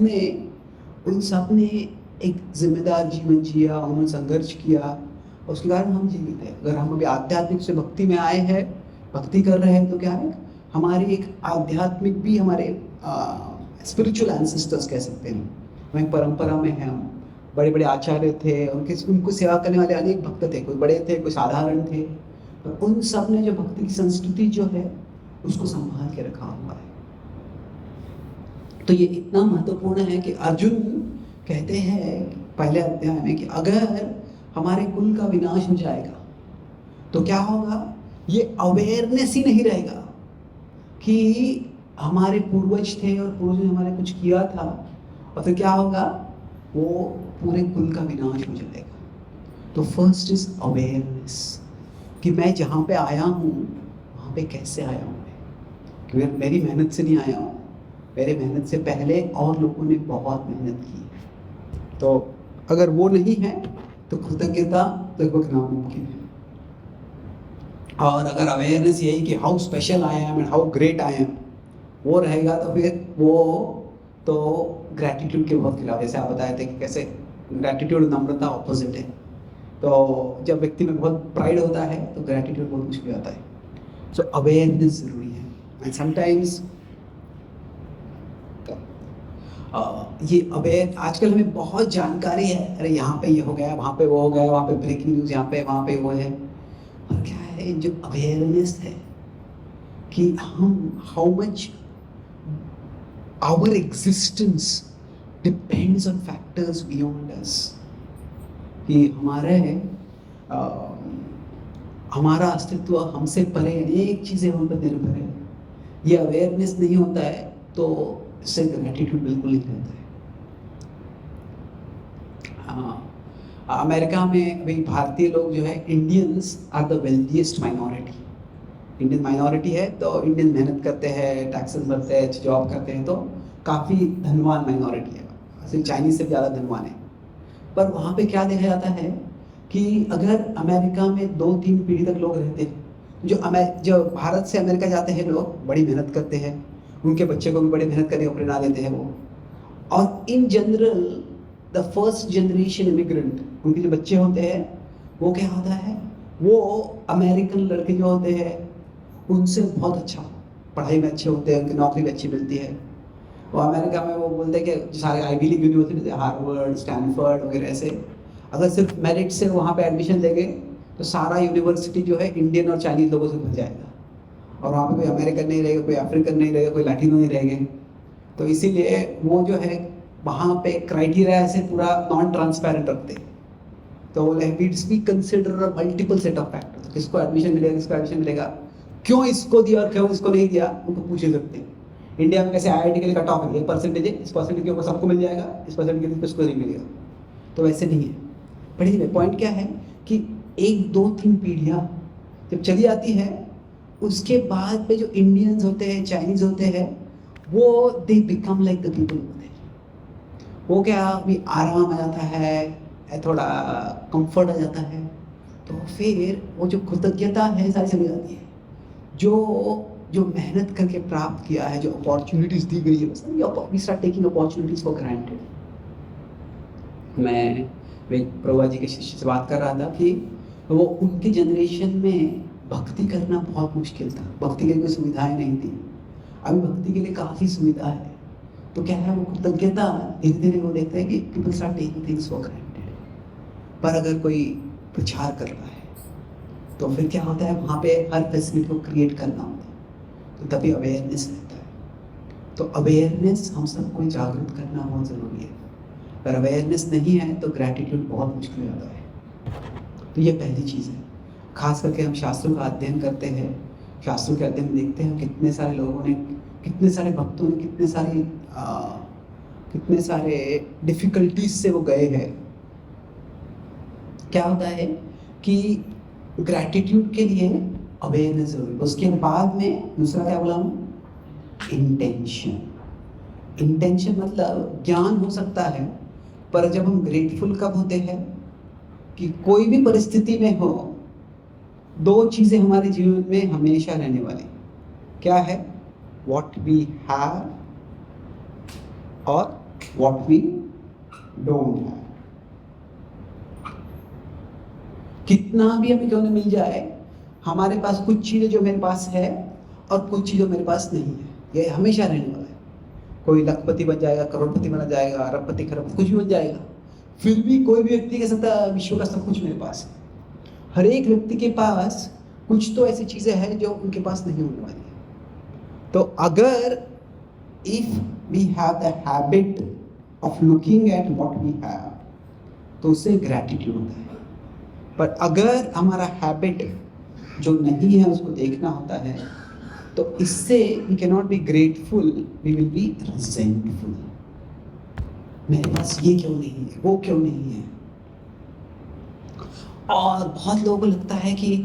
Speaker 1: ने एक जिम्मेदार जीवन जिया, उन्होंने संघर्ष किया, उसके कारण हम जीवित हैं। अगर हम अभी आध्यात्मिक से भक्ति में आए हैं, भक्ति कर रहे हैं, तो क्या है हमारी एक आध्यात्मिक भी, हमारे स्पिरिचुअल एंसेस्टर्स कह सकते हैं। हमारी परंपरा में है, हम बड़े बड़े आचार्य थे, उनको सेवा करने वाले अनेक भक्त थे, कोई बड़े थे, कोई साधारण थे, पर उन सब ने जो भक्ति की संस्कृति जो है उसको संभाल के रखा हुआ है। तो ये इतना महत्वपूर्ण है कि अर्जुन कहते हैं पहले अध्याय में कि अगर हमारे कुल का विनाश हो जाएगा तो क्या होगा? ये अवेयरनेस ही नहीं रहेगा कि हमारे पूर्वज थे और पूर्वज ने हमारे कुछ किया था, और फिर क्या होगा? वो पूरे कुल का विनाश हो जाएगा। तो फर्स्ट इज अवेयरनेस कि मैं जहाँ पे आया हूँ वहाँ पे कैसे आया हूँ, क्योंकि मेरी मेहनत से नहीं आया हूँ, मेरे मेहनत से पहले और लोगों ने बहुत मेहनत की। तो अगर वो नहीं है तो कृतज्ञता लगभग नामुमकिन है। और अगर अवेयरनेस यही कि how special I am and how great I am वो रहेगा, तो फिर वो तो ग्रैटिट्यूड के बहुत खिलाफ। जैसे आप बताए थे कि कैसे ग्रैटिट्यूड नम्रता ऑपोजिट है। तो जब व्यक्ति में बहुत प्राइड होता है तो ग्रैटिट्यूड बहुत मुश्किल आता है. सो अवेयरनेस ज़रूरी है. एंड समटाइम्स ये अवेयर, आजकल हमें बहुत जानकारी है, अरे यहाँ पे ये हो गया, वहाँ पे वो हो गया, वहाँ पे ब्रेकिंग न्यूज़, यहाँ पे वहाँ पे वो है. और क्या है जो अवेयरनेस है कि हम how much our existence depends on factors beyond us, कि हमारा अस्तित्व हमसे परे अनेक चीज़ें हम पर निर्भर है. ये अवेयरनेस नहीं होता है तो इससे ग्रैटिट्यूड बिल्कुल नहीं रहता है. अमेरिका में अभी भारतीय लोग जो है, Indians are the wealthiest minority. Indian minority है तो इंडियन मेहनत करते हैं, टैक्सेस भरते हैं, जॉब करते हैं, तो काफ़ी धनवान माइनॉरिटी है, सिर्फ चाइनीज से ज़्यादा धनवान है. पर वहाँ पे क्या देखा जाता है कि अगर अमेरिका में 2-3 पीढ़ी तक लोग रहते हैं, जो भारत से अमेरिका जाते हैं लोग बड़ी मेहनत करते हैं, उनके बच्चे को भी बड़ी मेहनत करने की प्रेरणा देते हैं वो. और in general the first generation immigrant, उनके जो बच्चे होते हैं वो क्या होता है, वो अमेरिकन लड़के जो होते हैं उनसे बहुत अच्छा पढ़ाई में अच्छे होते हैं, उनकी नौकरी भी अच्छी मिलती है. वो अमेरिका में वो बोलते हैं कि सारे Ivy League university, Harvard, Stanford वगैरह से अगर सिर्फ मेरिट से वहाँ पे एडमिशन लेंगे तो सारा यूनिवर्सिटी जो है इंडियन और चाइनीज लोगों से भर जाएगा, और वहाँ पे कोई अमेरिकन नहीं रहेगा, कोई अफ्रीकन नहीं रहेगा, कोई लैटिनो नहीं रहेंगे. तो इसीलिए वो जो है वहाँ पे क्राइटेरिया से पूरा नॉन ट्रांसपेरेंट रखते हैं. तो we consider multiple set of factor, किसको एडमिशन मिलेगा, किसको एडमिशन मिलेगा, क्यों इसको दिया और क्यों इसको नहीं दिया, उनको पूछ सकते हैं. इंडिया में कैसे IIT के लिए कट ऑफ है, 1% है, इस परसेंट के ऊपर सबको मिल जाएगा, इस परसेंट के ऊपर किसको नहीं मिलेगा. तो वैसे नहीं है. पढ़िए, पॉइंट क्या है कि 1-2-3 पीढ़ियाँ जब चली आती है उसके बाद पे जो इंडियंस होते हैं, चाइनीज होते हैं, वो they become like the people होते हैं. वो क्या भी आराम आ जाता है, थोड़ा कंफर्ट आ जाता है, तो फिर वो जो कृतज्ञता है सारी चली जाती है. जो मेहनत करके प्राप्त किया है, जो अपॉर्चुनिटीज़ दी गई है, बस we start taking opportunities for granted. मैं प्रभुपाद जी के शिष्य से बात कर रहा था कि वो उनके जनरेशन में भक्ति करना बहुत मुश्किल था, भक्ति के लिए कोई सुविधाएं नहीं थी. अभी भक्ति के लिए काफ़ी सुविधा है. तो क्या है, वो कृतज्ञता धीरे धीरे वो देखते हैं कि people start taking things for granted. पर अगर कोई प्रचार कर रहा है तो फिर क्या होता है, वहाँ पे हर फैसिलिटी को क्रिएट करना होता है, तो तभी अवेयरनेस रहता है. तो अवेयरनेस हम सबको जागरूक करना बहुत ज़रूरी है. अगर अवेयरनेस नहीं है तो ग्रैटिट्यूड बहुत मुश्किल होता है. तो ये पहली चीज़ है. खास करके हम शास्त्रों का अध्ययन करते हैं, शास्त्रों के अध्ययन में देखते हैं कितने सारे लोगों ने, कितने सारे भक्तों ने कितने सारे डिफ़िकल्टीज से वो गए हैं. क्या होता है कि ग्रैटिट्यूड के लिए अवेयरनेस जरूरी है. उसके बाद में दूसरा क्या बोला हूँ, इंटेंशन. इंटेंशन मतलब ज्ञान हो सकता है, पर जब हम ग्रेटफुल कब होते हैं कि कोई भी परिस्थिति में हो, 2 चीज़ें हमारे जीवन में हमेशा रहने वाली. क्या है, what we have और what we don't have. कितना भी हमें क्यों न मिल जाए, हमारे पास कुछ चीज़ें जो मेरे पास है और कुछ चीज़ें मेरे पास नहीं है, ये हमेशा रहने वाला है. कोई लखपति बन जाएगा, करोड़पति बना जाएगा, अरबपति, खरबपति, कुछ भी बन जाएगा, फिर भी कोई भी व्यक्ति कह सकता है विश्व का सब कुछ मेरे पास है. हर एक व्यक्ति के पास कुछ तो ऐसी चीज़ें हैं जो उनके पास नहीं होने वाली है. तो अगर if we have the habit of looking at what we have, तो उससे ग्रैटिट्यूड होता है. पर अगर हमारा हैबिट जो नहीं है उसको देखना होता है, तो इससे we can not be grateful, we will be resentful. मेरे पास ये क्यों नहीं है, वो क्यों नहीं है. और बहुत लोगों को लगता है कि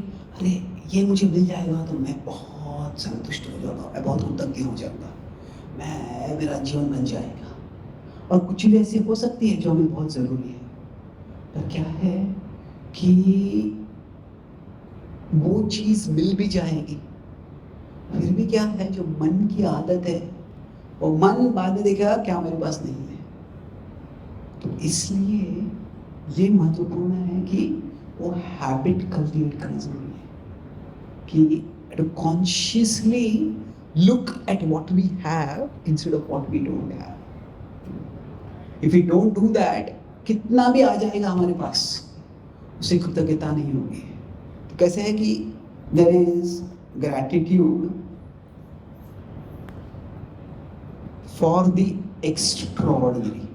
Speaker 1: अरे ये मुझे मिल जाएगा तो मैं बहुत संतुष्ट हो जाऊँगा, मैं बहुत कृतज्ञ हो जाऊँगा, मेरा जीवन बन जाएगा. और कुछ चीज़ें ऐसी हो सकती है जो हमें बहुत ज़रूरी है, पर क्या है कि वो चीज़ मिल भी जाएगी, फिर भी क्या है, जो मन की आदत है, वो मन बाद में देखेगा क्या मेरे पास नहीं है. तो इसलिए ये महत्वपूर्ण है कि वो हैबिट कल्टिवेट करना जरूरी है कि to consciously look at what we have instead of what we don't have. If we don't do that, कितना भी आ जाएगा हमारे पास, उसे कृतज्ञता नहीं होगी. तो कैसे है कि there is gratitude for the extraordinary.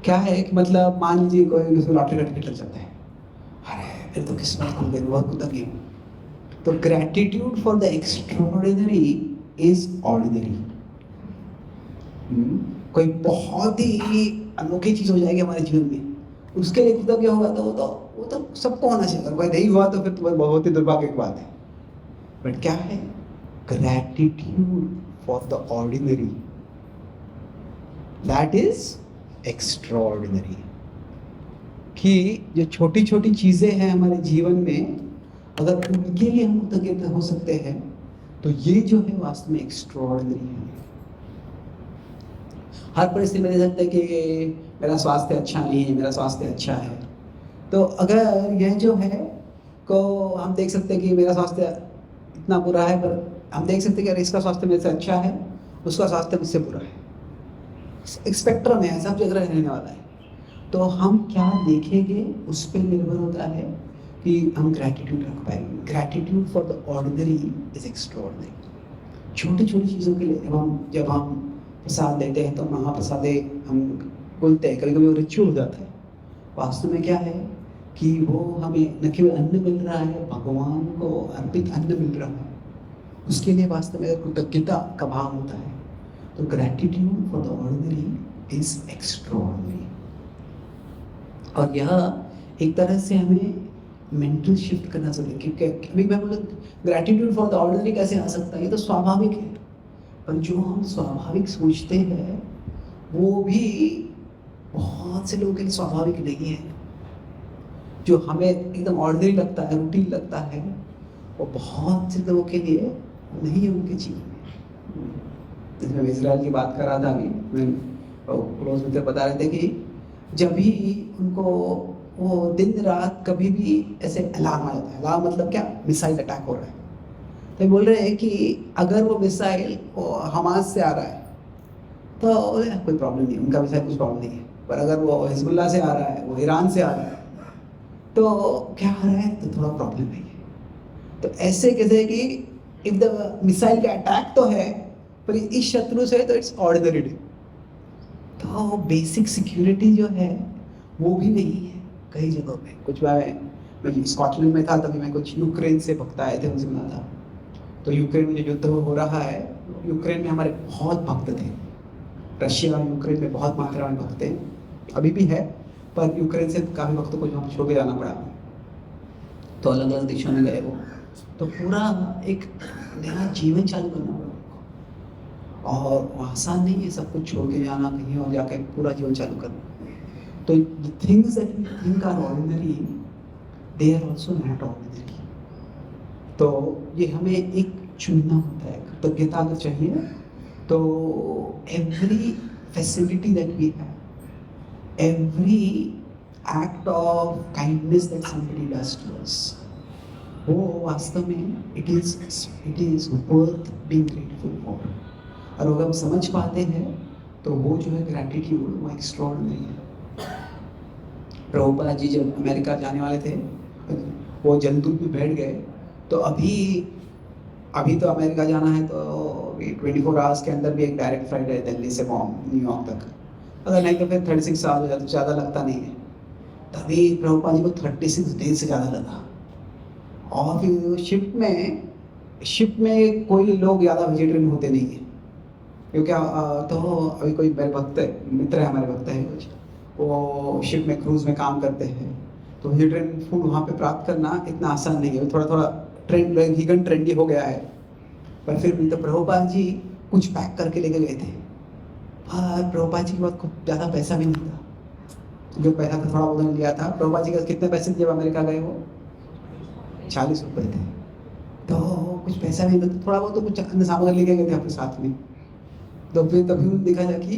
Speaker 1: क्या है कि मतलब मान लीजिए कोई उसको लॉटरी का टिकट लग जाता है, अरे फिर तो किस्मत खुल गई, बहुत कृतज्ञ हूँ. तो gratitude for the extraordinary is ordinary. कोई बहुत ही अनोखी चीज हो जाएगी हमारे जीवन में, उसके लिए कृतज्ञ होगा तो वो तो सबको होना चाहिए. अगर कोई नहीं हुआ तो फिर तो बहुत ही दुर्भाग्य की बात है. बट क्या है gratitude for the ordinary, that is extraordinary. कि जो छोटी छोटी चीजें हैं हमारे जीवन में, अगर उनके लिए हम कृतज्ञ हो सकते हैं तो ये जो है वास्तव में एक्स्ट्राऑर्डिनरी है. हर परिस्थिति में देख सकते हैं कि मेरा स्वास्थ्य अच्छा नहीं है, मेरा स्वास्थ्य अच्छा है. तो अगर यह जो है को हम देख सकते हैं कि मेरा स्वास्थ्य इतना बुरा है, पर हम देख सकते हैं कि अगर इसका स्वास्थ्य मेरे से अच्छा है, उसका स्वास्थ्य मुझसे बुरा है. एक स्पेक्ट्रम है, सब जगह रहने वाला है. तो हम क्या देखेंगे उस पर निर्भर होता है कि हम ग्रैटिट्यूड रख पाएंगे. Gratitude for the ordinary is extraordinary. छोटी छोटी चीज़ों के लिए जब हम प्रसाद देते हैं तो महाप्रसादे हम बोलते हैं, कभी कभी वो रिचुअल हो जाता है. वास्तव में क्या है कि वो हमें न केवल अन्न मिल रहा है, भगवान को अर्पित अन्न मिल रहा है, उसके लिए वास्तव में कृतज्ञता का भाव होता है. तो gratitude for the ordinary is extraordinary. और यह एक तरह से हमें मेंटल शिफ्ट करना चाहिए. क्योंकि अभी मैं बोला ग्रैटिट्यूड फॉर द ऑर्डिनरी कैसे आ सकता है, ये तो स्वाभाविक है. पर जो हम स्वाभाविक सोचते हैं वो भी बहुत से लोगों के लिए स्वाभाविक नहीं है. जो हमें एकदम ऑर्डिनरी लगता है, रूटीन लगता है, वो बहुत से लोगों के लिए नहीं है उनके जीवन में. जैसे मैं इजराइल की बात कर रहा था अभी, मैं क्लोज मित्र बता रहे थे कि जब भी उनको वो दिन रात कभी भी ऐसे अलार्म आ जाता है. अलार्म मतलब क्या, मिसाइल अटैक हो रहा है, तो बोल रहे हैं कि अगर वो मिसाइल हमास से आ रहा है तो कोई प्रॉब्लम नहीं, उनका मिसाइल कुछ प्रॉब्लम नहीं है. पर अगर वो हिजबुल्लाह से आ रहा है, वो ईरान से आ रहा है, तो क्या आ रहा है, तो थोड़ा प्रॉब्लम है. तो ऐसे कैसे कि इफ द मिसाइल का अटैक तो है, पर इस शत्रु से तो इट्स ऑर्डिनरी डे. तो बेसिक सिक्योरिटी जो है वो भी नहीं है कई जगहों पे. कुछ मैं स्कॉटलैंड में था, तभी मैं कुछ यूक्रेन से भक्त आए थे, उनसे मिला था. तो यूक्रेन में जो युद्ध हो रहा है, यूक्रेन में हमारे बहुत भक्त थे. रशिया और यूक्रेन में बहुत मात्रा में भक्त थे, अभी भी है, पर यूक्रेन से काफ़ी भक्तों को जो हम छोड़ के जाना पड़ा. तो अलग अलग देशों में गए वो, तो पूरा एक नया जीवन चालू करना पड़ा. और आसान नहीं है सब कुछ छोड़ के जाना, कहीं और जाके पूरा जीवन चालू करना. तो things that we think are ordinary, they are also not ordinary. तो ये हमें एक चुनना होता है. कृतज्ञता अगर चाहिए तो every facility that we have, every act of kindness that somebody does to us, वो वास्तव में it is worth being grateful for. और अगर हम समझ पाते हैं तो वो जो है ग्रैटिट्यूड, वो एक्स्ट्राऑर्डिनरी है. प्रभुपाद जी जब अमेरिका जाने वाले थे, वो जलदूत में बैठ गए. तो अभी तो अमेरिका जाना है तो 24 आवर्स के अंदर भी एक डायरेक्ट फ्लाइट है दिल्ली से न्यूयॉर्क तक. अगर नहीं तो फिर 36 आवर्स हो जाते, ज़्यादा लगता नहीं है. तभी प्रभुपाद जी को 36 डेज से ज़्यादा लगा. और फिर शिप में कोई लोग ज़्यादा वेजिटेरियन होते नहीं हैं, क्योंकि तो अभी कोई मेरे भक्त मित्र है, हमारे भक्त हैं कुछ, वो शिप में क्रूज में काम करते हैं. तो वेजिटेरियन फूड वहाँ पे प्राप्त करना इतना आसान नहीं है. थोड़ा थोड़ा वीगन ट्रेंडी हो गया है. पर फिर भी तो प्रभुपाद जी कुछ पैक करके लेके गए थे. पर प्रभुपाद जी के पास कुछ ज़्यादा पैसा भी नहीं था. जो पैसा था थोड़ा बहुत लिया था. प्रभुपाद जी का कितने पैसे जब अमेरिका गए, वो 40 रुपये थे. तो कुछ पैसा नहीं था, तो थोड़ा बहुत तो कुछ अन्न सामग्री लेके गए थे अपने साथ में. तो फिर तभी देखा जाए कि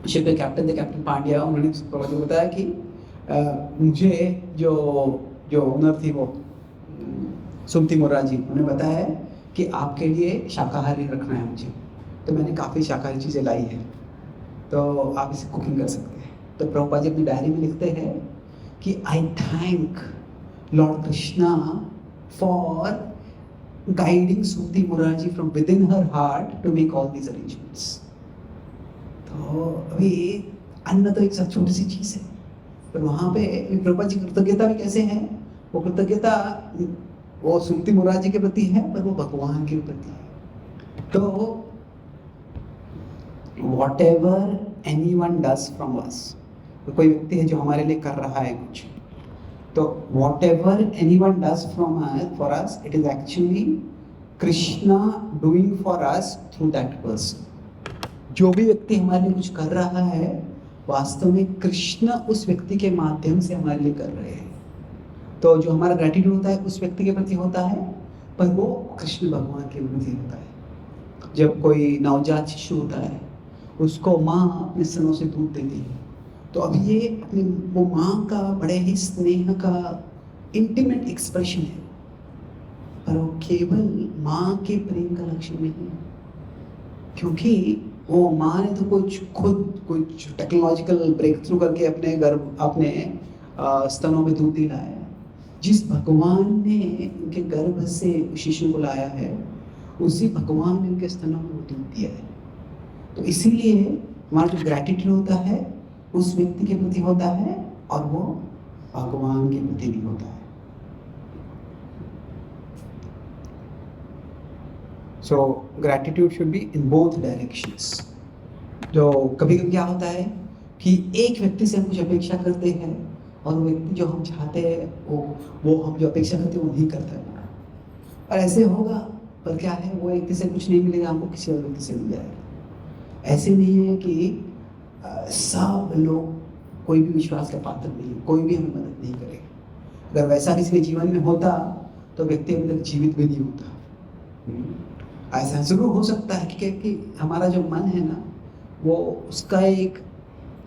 Speaker 1: शिप के कैप्टन थे, कैप्टन पांड्या, उन्होंने प्रभुपाद को बताया कि मुझे जो जो ओनर थी वो सुमति मोरा जी, उन्होंने बताया है कि आपके लिए शाकाहारी रखना है मुझे। तो मैंने काफ़ी शाकाहारी चीज़ें लाई हैं, तो आप इसे कुकिंग कर सकते हैं। तो प्रभुपाद जी अपनी डायरी में लिखते हैं कि I thank Lord Krishna for guiding Sumati Morarjee from within her heart to make all these arrangements. तो अभी अन्न तो एक सब छोटी सी चीज़ है, पर वहाँ पे प्रभुपाद जी कृतज्ञता भी कैसे है, वो कृतज्ञता वो सुमति मोरा जी के प्रति है, पर वो भगवान के प्रति है। तो what ever any one does from us, कोई व्यक्ति है जो हमारे लिए कर रहा है कुछ, तो what ever any one does from for us, it is actually Krishna doing for us through that person. जो भी व्यक्ति हमारे लिए कुछ कर रहा है, वास्तव में कृष्ण उस व्यक्ति के माध्यम से हमारे लिए कर रहे हैं। तो जो हमारा ग्रेटिट्यूड होता है उस व्यक्ति के प्रति होता है, पर वो कृष्ण भगवान के प्रति होता है। जब कोई नवजात शिशु होता है, उसको माँ अपने स्तनों से दूध देती है, तो अब ये अपनी वो माँ का बड़े ही स्नेह का इंटीमेट एक्सप्रेशन है, पर वो केवल माँ के प्रेम का लक्ष्य नहीं है, क्योंकि वो माँ ने तो कुछ टेक्नोलॉजिकल ब्रेक थ्रू करके अपने स्तनों में दूध दिलाया है। जिस भगवान ने उनके गर्भ से शिशु को लाया है, उसी भगवान ने उनके स्तनों में दूध दिया है। तो इसीलिए हमारा जो ग्रैटिट्यूड होता है उस व्यक्ति के प्रति होता है, और वो भगवान के प्रति भी होता है। So gratitude should be in both directions. जो कभी कभी क्या होता है कि एक व्यक्ति से हम कुछ अपेक्षा करते हैं, और वो व्यक्ति जो हम चाहते हैं वो हम जो अपेक्षा करते हैं वो नहीं करता है, और ऐसे होगा, पर क्या है, वो व्यक्ति से कुछ नहीं मिलेगा, हमको किसी और व्यक्ति से मिल जाएगा। ऐसे नहीं है कि सब लोग, कोई भी विश्वास का पात्र नहीं है, कोई भी हमें मदद नहीं करेगा। अगर वैसा किसी के जीवन में होता तो व्यक्ति अभी तक जीवित भी नहीं होता। ऐसा जरूर हो सकता है कि हमारा जो मन है ना, वो उसका एक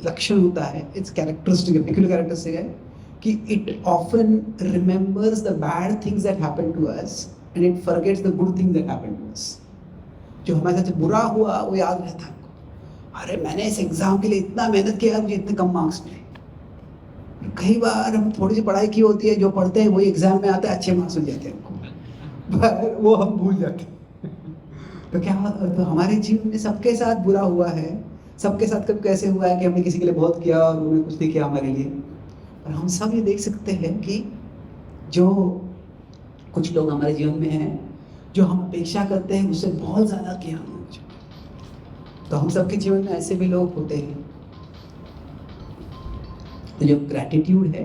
Speaker 1: लक्षण होता है, इट्स कैरेक्टरिस्टिक, पेक्यूलियर कैरेक्टरिस्टिक है कि it often remembers the bad things that happen to us and it forgets the good things that happen to us. जो हमारे साथ बुरा हुआ वो याद रहता है, अरे मैंने इस एग्जाम के लिए इतना मेहनत किया, मुझे इतने कम मार्क्स मिले। कई बार हम थोड़ी सी पढ़ाई की होती है, जो पढ़ते हैं वही एग्जाम में आता है, अच्छे मार्क्स मिल जाते हैं हमको, पर वो हम भूल जाते हैं। तो क्या, तो हमारे जीवन में सबके साथ बुरा हुआ है, सबके साथ कभी कैसे हुआ है कि हमने किसी के लिए बहुत किया और उन्होंने कुछ नहीं किया हमारे लिए। पर हम सब ये देख सकते हैं कि जो कुछ लोग हमारे जीवन में हैं, जो हम अपेक्षा करते हैं उससे बहुत ज़्यादा किया हमने। तो हम सबके जीवन में ऐसे भी लोग होते हैं। तो जो ग्रैटिट्यूड है,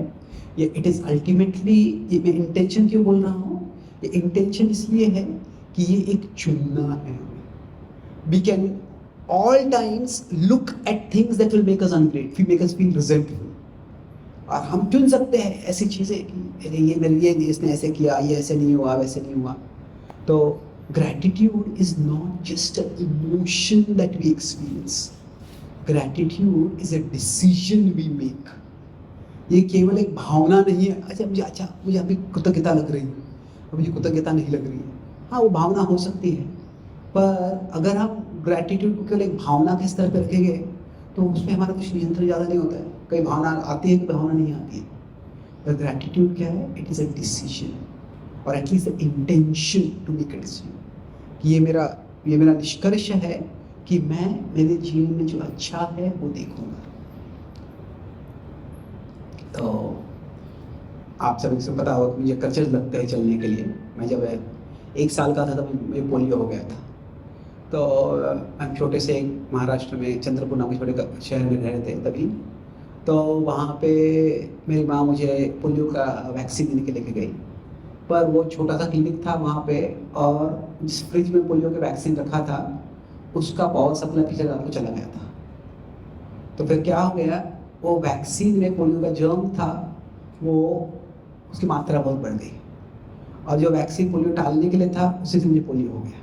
Speaker 1: ये इट इज़ अल्टीमेटली, ये मैं इंटेंशन क्यों बोल रहा हूँ, ये इंटेंशन इसलिए है कि ये एक चुनना है। We can all times look at things that will make us ungrateful, make us feel resentful, और हम चुन सकते हैं ऐसी चीज़ें कि अरे ये मेरे लिए इसने ऐसे किया, ये ऐसे नहीं हुआ, वैसे नहीं हुआ। तो gratitude is not just an emotion that we experience, gratitude is a decision we make। ये केवल एक भावना नहीं है, अच्छा मुझे अभी कृतज्ञता लग रही है, अभी मुझे कृतज्ञता नहीं लग रही है। हाँ, वो भावना हो सकती है, पर अगर हम ग्रैटिट्यूड को केवल एक भावना के स्तर पर रखेंगे तो उसमें हमारा कुछ नियंत्रण ज़्यादा नहीं होता है। कई भावना आती है, कई भावना नहीं आती है। पर ग्रैटिट्यूड क्या है, इट इज़ अ डिसीजन, और at least the intention to make a decision कि ये मेरा निष्कर्ष है कि मैं मेरे जीवन में जो अच्छा है वो देखूंगा। तो आप सभी से पता होगा कि मुझे क्रचेस लगते हैं चलने के लिए। मैं जब 1 साल का था तब मुझे पोलियो हो गया था। तो हम छोटे से महाराष्ट्र में चंद्रपुर नाम के छोटे शहर में रह रहे थे तभी। तो वहाँ पे मेरी माँ मुझे पोलियो का वैक्सीन देने के लेके गई, पर वो छोटा सा क्लिनिक था वहाँ पे, और जिस फ्रिज में पोलियो के वैक्सीन रखा था उसका पावर सप्लाई पिछले रात को चला गया था। तो फिर क्या हो गया, वो वैक्सीन में पोलियो का जर्म था, वो उसकी मात्रा बहुत बढ़ गई, और जो वैक्सीन पोलियो टालने के लिए था उसी से मुझे पोलियो हो गया।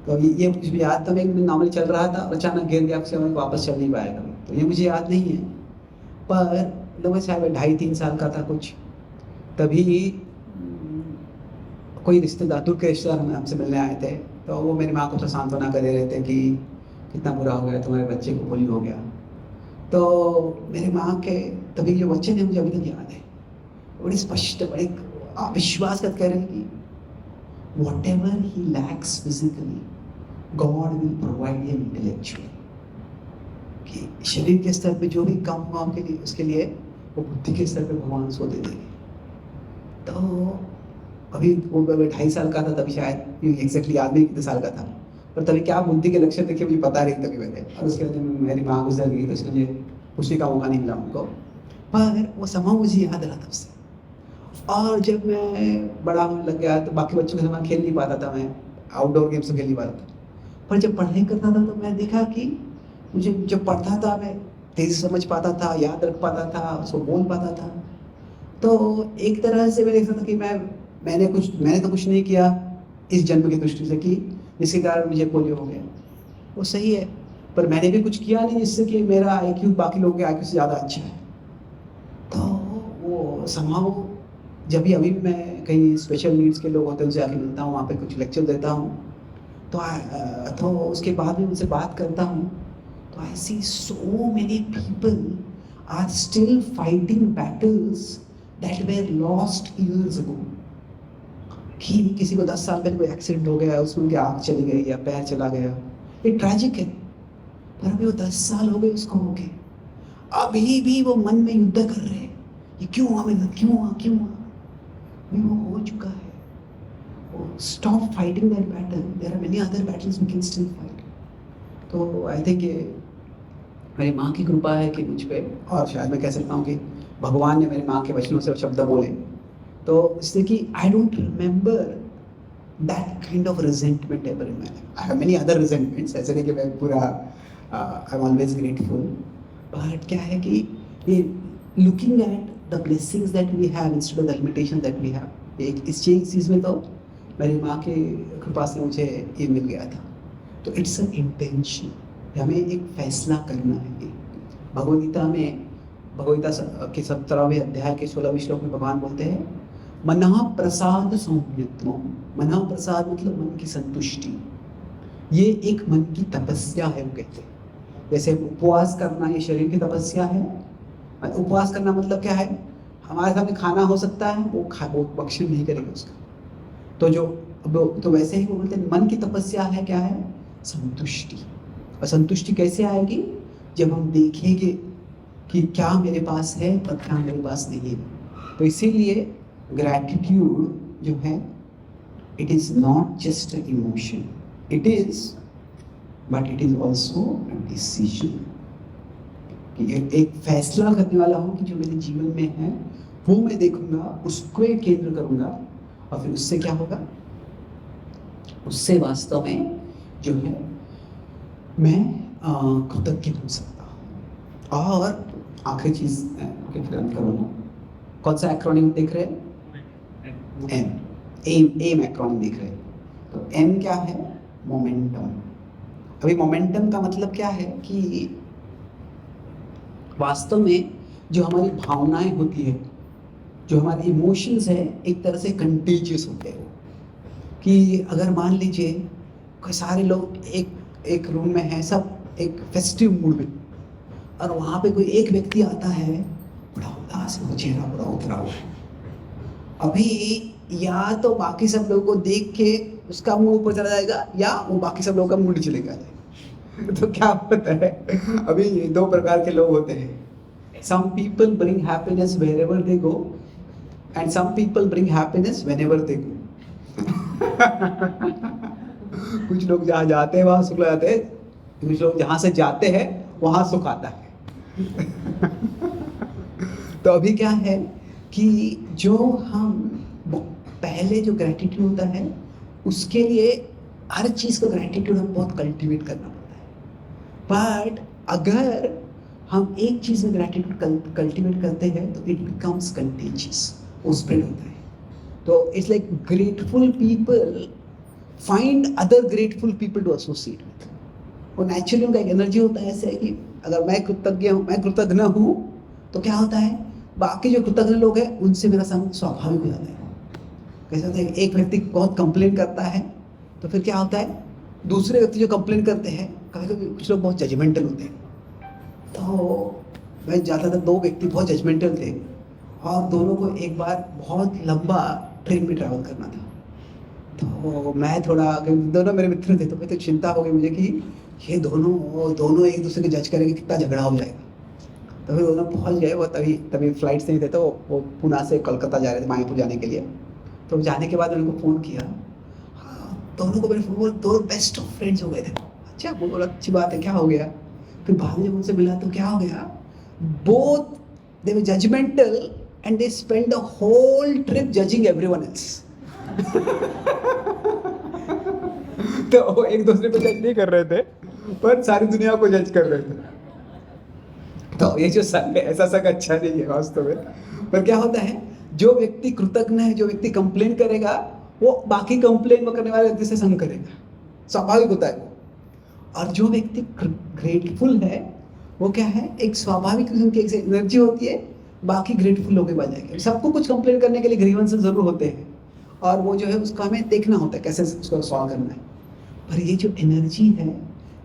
Speaker 1: तो ये मुझे याद था, मैं नॉर्मली चल रहा था और अचानक गिर गया, फिर मैं वापस चल नहीं पाया कभी, तो ये मुझे याद नहीं है। पर मतलब मैं शायद 2.5-3 साल का था कुछ, तभी कोई रिश्तेदार, दूर के रिश्तेदार हमें हमसे मिलने आए थे, तो वो मेरी माँ को तो सांत्वना कर दे रहे थे कि कितना बुरा हो गया, तुम्हारे बच्चे को पोलियो हो गया। तो मेरी माँ के तभी जो बच्चे थे मुझे अभी तक याद है, बड़ी स्पष्ट, बड़े विश्वास कर कह रहे हैं कि what ever he lakhs physically God will provide him intellectually, कि शरीर के स्तर पे जो भी कम हुआ के लिए, उसके लिए वो बुद्धि के स्तर पे भगवान उसको दे देंगे। तो अभी वो 2.5 साल का था तभी, शायद एग्जैक्टली याद नहीं कितने साल का था, पर तभी क्या बुद्धि के लक्षण देखे मुझे पता नहीं तभी मैंने। और उसके बाद मेरी माँ गुजर गई तो इसलिए मुझे पूछने का मौका नहीं मिला उनको, पर वो समय मुझे याद रहा तब से। और जब मैं बड़ा होने लग गया तो बाकी बच्चों के समान खेल नहीं पाता था, मैं आउटडोर गेम्स तो खेल नहीं पाता था, पर जब पढ़ाई करता था तो मैं देखा कि मुझे जब पढ़ता था मैं तेज़ी समझ पाता था, याद रख पाता था, उसको बोल पाता था। तो एक तरह से मैं देखता था कि मैंने तो कुछ नहीं किया इस जन्म की दृष्टि से कि जिसके कारण मुझे पोलियो हो गया, वो सही है, पर मैंने भी कुछ किया नहीं जिससे कि मेरा IQ बाकी लोगों के IQ से ज़्यादा अच्छा है। तो वो समाव जब भी अभी भी मैं कहीं स्पेशल नीड्स के लोग होते हैं उनसे आके मिलता हूँ, वहाँ पे कुछ लेक्चर देता हूँ, तो उसके बाद भी उनसे बात करता हूँ, तो I see so many people are still fighting battles that were lost years ago. कि किसी को 10 साल पहले कोई एक्सीडेंट हो गया, उसमें उनकी आँख चली गई या पैर चला गया, ये ट्रैजिक है, पर अभी वो 10 साल हो गए उसको हो गए, अभी भी वो मन में युद्ध कर रहे हैं, ये क्यों हुआ मेरे साथ, क्यों हुआ, अभी वो हो चुका है। Stop fighting that battle, there are many other battles we can still fight. तो आई थिंक ये मेरी माँ की कृपा है कि मुझ पे, और शायद मैं कह सकता हूँ कि भगवान ने मेरी माँ के वचनों से शब्द बोले, तो इसलिए कि I don't remember that kind of resentment ever in my life. I have many other resentments, ऐसे नहीं कि मैं पूरा I am always grateful, but क्या है कि ये looking at the blessings that we have instead of the limitation that we have, एक इस चीज़ में तो मेरी माँ की कृपा से मुझे ये मिल गया था। तो इट्स एन इंटेंशन, हमें एक फैसला करना है। भगवद्गीता के 17वें अध्याय के 16वें श्लोक में भगवान बोलते हैं, मनः प्रसाद सौम्यत्वम। मनः प्रसाद मतलब मन की संतुष्टि, ये एक मन की तपस्या है, वो कहते हैं। जैसे उपवास करना ये शरीर की तपस्या है, उपवास करना मतलब क्या है, हमारे सामने खाना हो सकता है, वो भक्षण नहीं करेगा उसका, तो वैसे ही वो बोलते हैं मन की तपस्या है, क्या है, संतुष्टि। और संतुष्टि कैसे आएगी, जब हम देखेंगे कि क्या मेरे पास है और क्या मेरे पास नहीं है। तो इसीलिए ग्रैटिट्यूड जो है, it is not just a emotion, it is but it is also a decision, कि एक फैसला करने वाला हूँ कि जो मेरे जीवन में है वो मैं देखूंगा, उसको केंद्र करूंगा, और फिर उससे क्या होगा, उससे वास्तव में जो है मैं कृतज्ञ हो सकता हूँ। और आखिरी चीज करूँगा, कौन सा एक्रोनिम देख रहे हैं, एम एक्रोनिम देख रहे हैं। तो एम क्या है, मोमेंटम। अभी मोमेंटम का मतलब क्या है कि वास्तव में जो हमारी भावनाएं होती है, जो हमारे इमोशंस है, एक तरह से कंटीजियस होते हैं। कि अगर मान लीजिए कोई सारे लोग एक रूम में हैं, सब एक फेस्टिव मूड में, और वहाँ पे कोई एक व्यक्ति आता है बड़ा उदास है, चेहरा बड़ा उतरा हुआ है, अभी या तो बाकी सब लोगों को देख के उसका मुंह ऊपर चला जाएगा, या वो बाकी सब लोगों का मूड चलेगा। तो क्या होता है, अभी दो प्रकार के लोग होते हैं, some people bring happiness wherever they go and some people bring happiness whenever they go. कुछ लोग जहाँ जाते हैं वहाँ सुख लगाते हैं, कुछ लोग जहाँ से जाते हैं वहाँ सुख आता है। तो अभी क्या है कि जो हम पहले जो ग्रैटिट्यूड होता है, उसके लिए हर चीज़ का ग्रैटिट्यूड हम बहुत कल्टीवेट करना पड़ता है। बट अगर हम एक चीज़ में ग्रैटिट्यूड कल्टीवेट करते हैं तो इट बिकम्स कंटेजियस, वो स्प्रेड होता है। तो it's like grateful people find other grateful people to associate with. वो नेचुरली उनका एक एनर्जी होता है ऐसे है कि अगर मैं कृतज्ञ हूँ, मैं कृतज्ञ हूँ, तो क्या होता है, बाकी जो कृतज्ञ लोग हैं उनसे मेरा संग स्वाभाविक हो जाता है। कैसे होता है, एक व्यक्ति बहुत कंप्लेन करता है तो फिर क्या होता है, दूसरे व्यक्ति जो कंप्लेन करते हैं, कभी कभी कुछ लोग बहुत जजमेंटल होते हैं। तो मैं ज़्यादातर 2 व्यक्ति बहुत जजमेंटल थे और दोनों को एक बार बहुत लंबा ट्रेन में ट्रैवल करना था। तो मैं थोड़ा, दोनों मेरे मित्र थे, तो मुझे तो चिंता हो गई मुझे कि ये दोनों एक दूसरे को जज करेंगे, कितना झगड़ा हो जाएगा। तो फिर दोनों पहुंच गए, वो तभी फ्लाइट से ही थे, तो वो पुणे से कोलकाता जा रहे थे मायापुर जाने के लिए। तो जाने के बाद उनको फ़ोन किया, हाँ दोनों को मेरे फ़ोन, दोनों बेस्ट ऑफ फ्रेंड्स हो गए थे। अच्छा, वो बोला अच्छी बात है, क्या हो गया? फिर बाद में जब उनसे मिला तो क्या हो गया, both they were judgmental and they spend the whole trip judging everyone else. तो वो एक दूसरे को जज नहीं कर रहे थे, पर सारी दुनिया को जज कर रहे थे। तो ये जो संग है, ऐसा संग अच्छा नहीं है वास्तव में। पर क्या होता है, जो व्यक्ति कृतज्ञ है, जो व्यक्ति कंप्लेन करेगा, वो बाकी कंप्लेन करने वाले व्यक्ति से संग करेगा, स्वाभाविक होता है वो। और जो व्यक्ति ग्रेटफुल है, वो क्या है, एक स्वाभाविक किस्म की एक एनर्जी होती है, बाकी ग्रेटफुल लोग बन जाएंगे। सबको कुछ कंप्लेन करने के लिए ग्रीवेंसेस जरूर होते हैं, और वो जो है उसका हमें देखना होता है कैसे उसको सॉल्व करना है। पर ये जो एनर्जी है,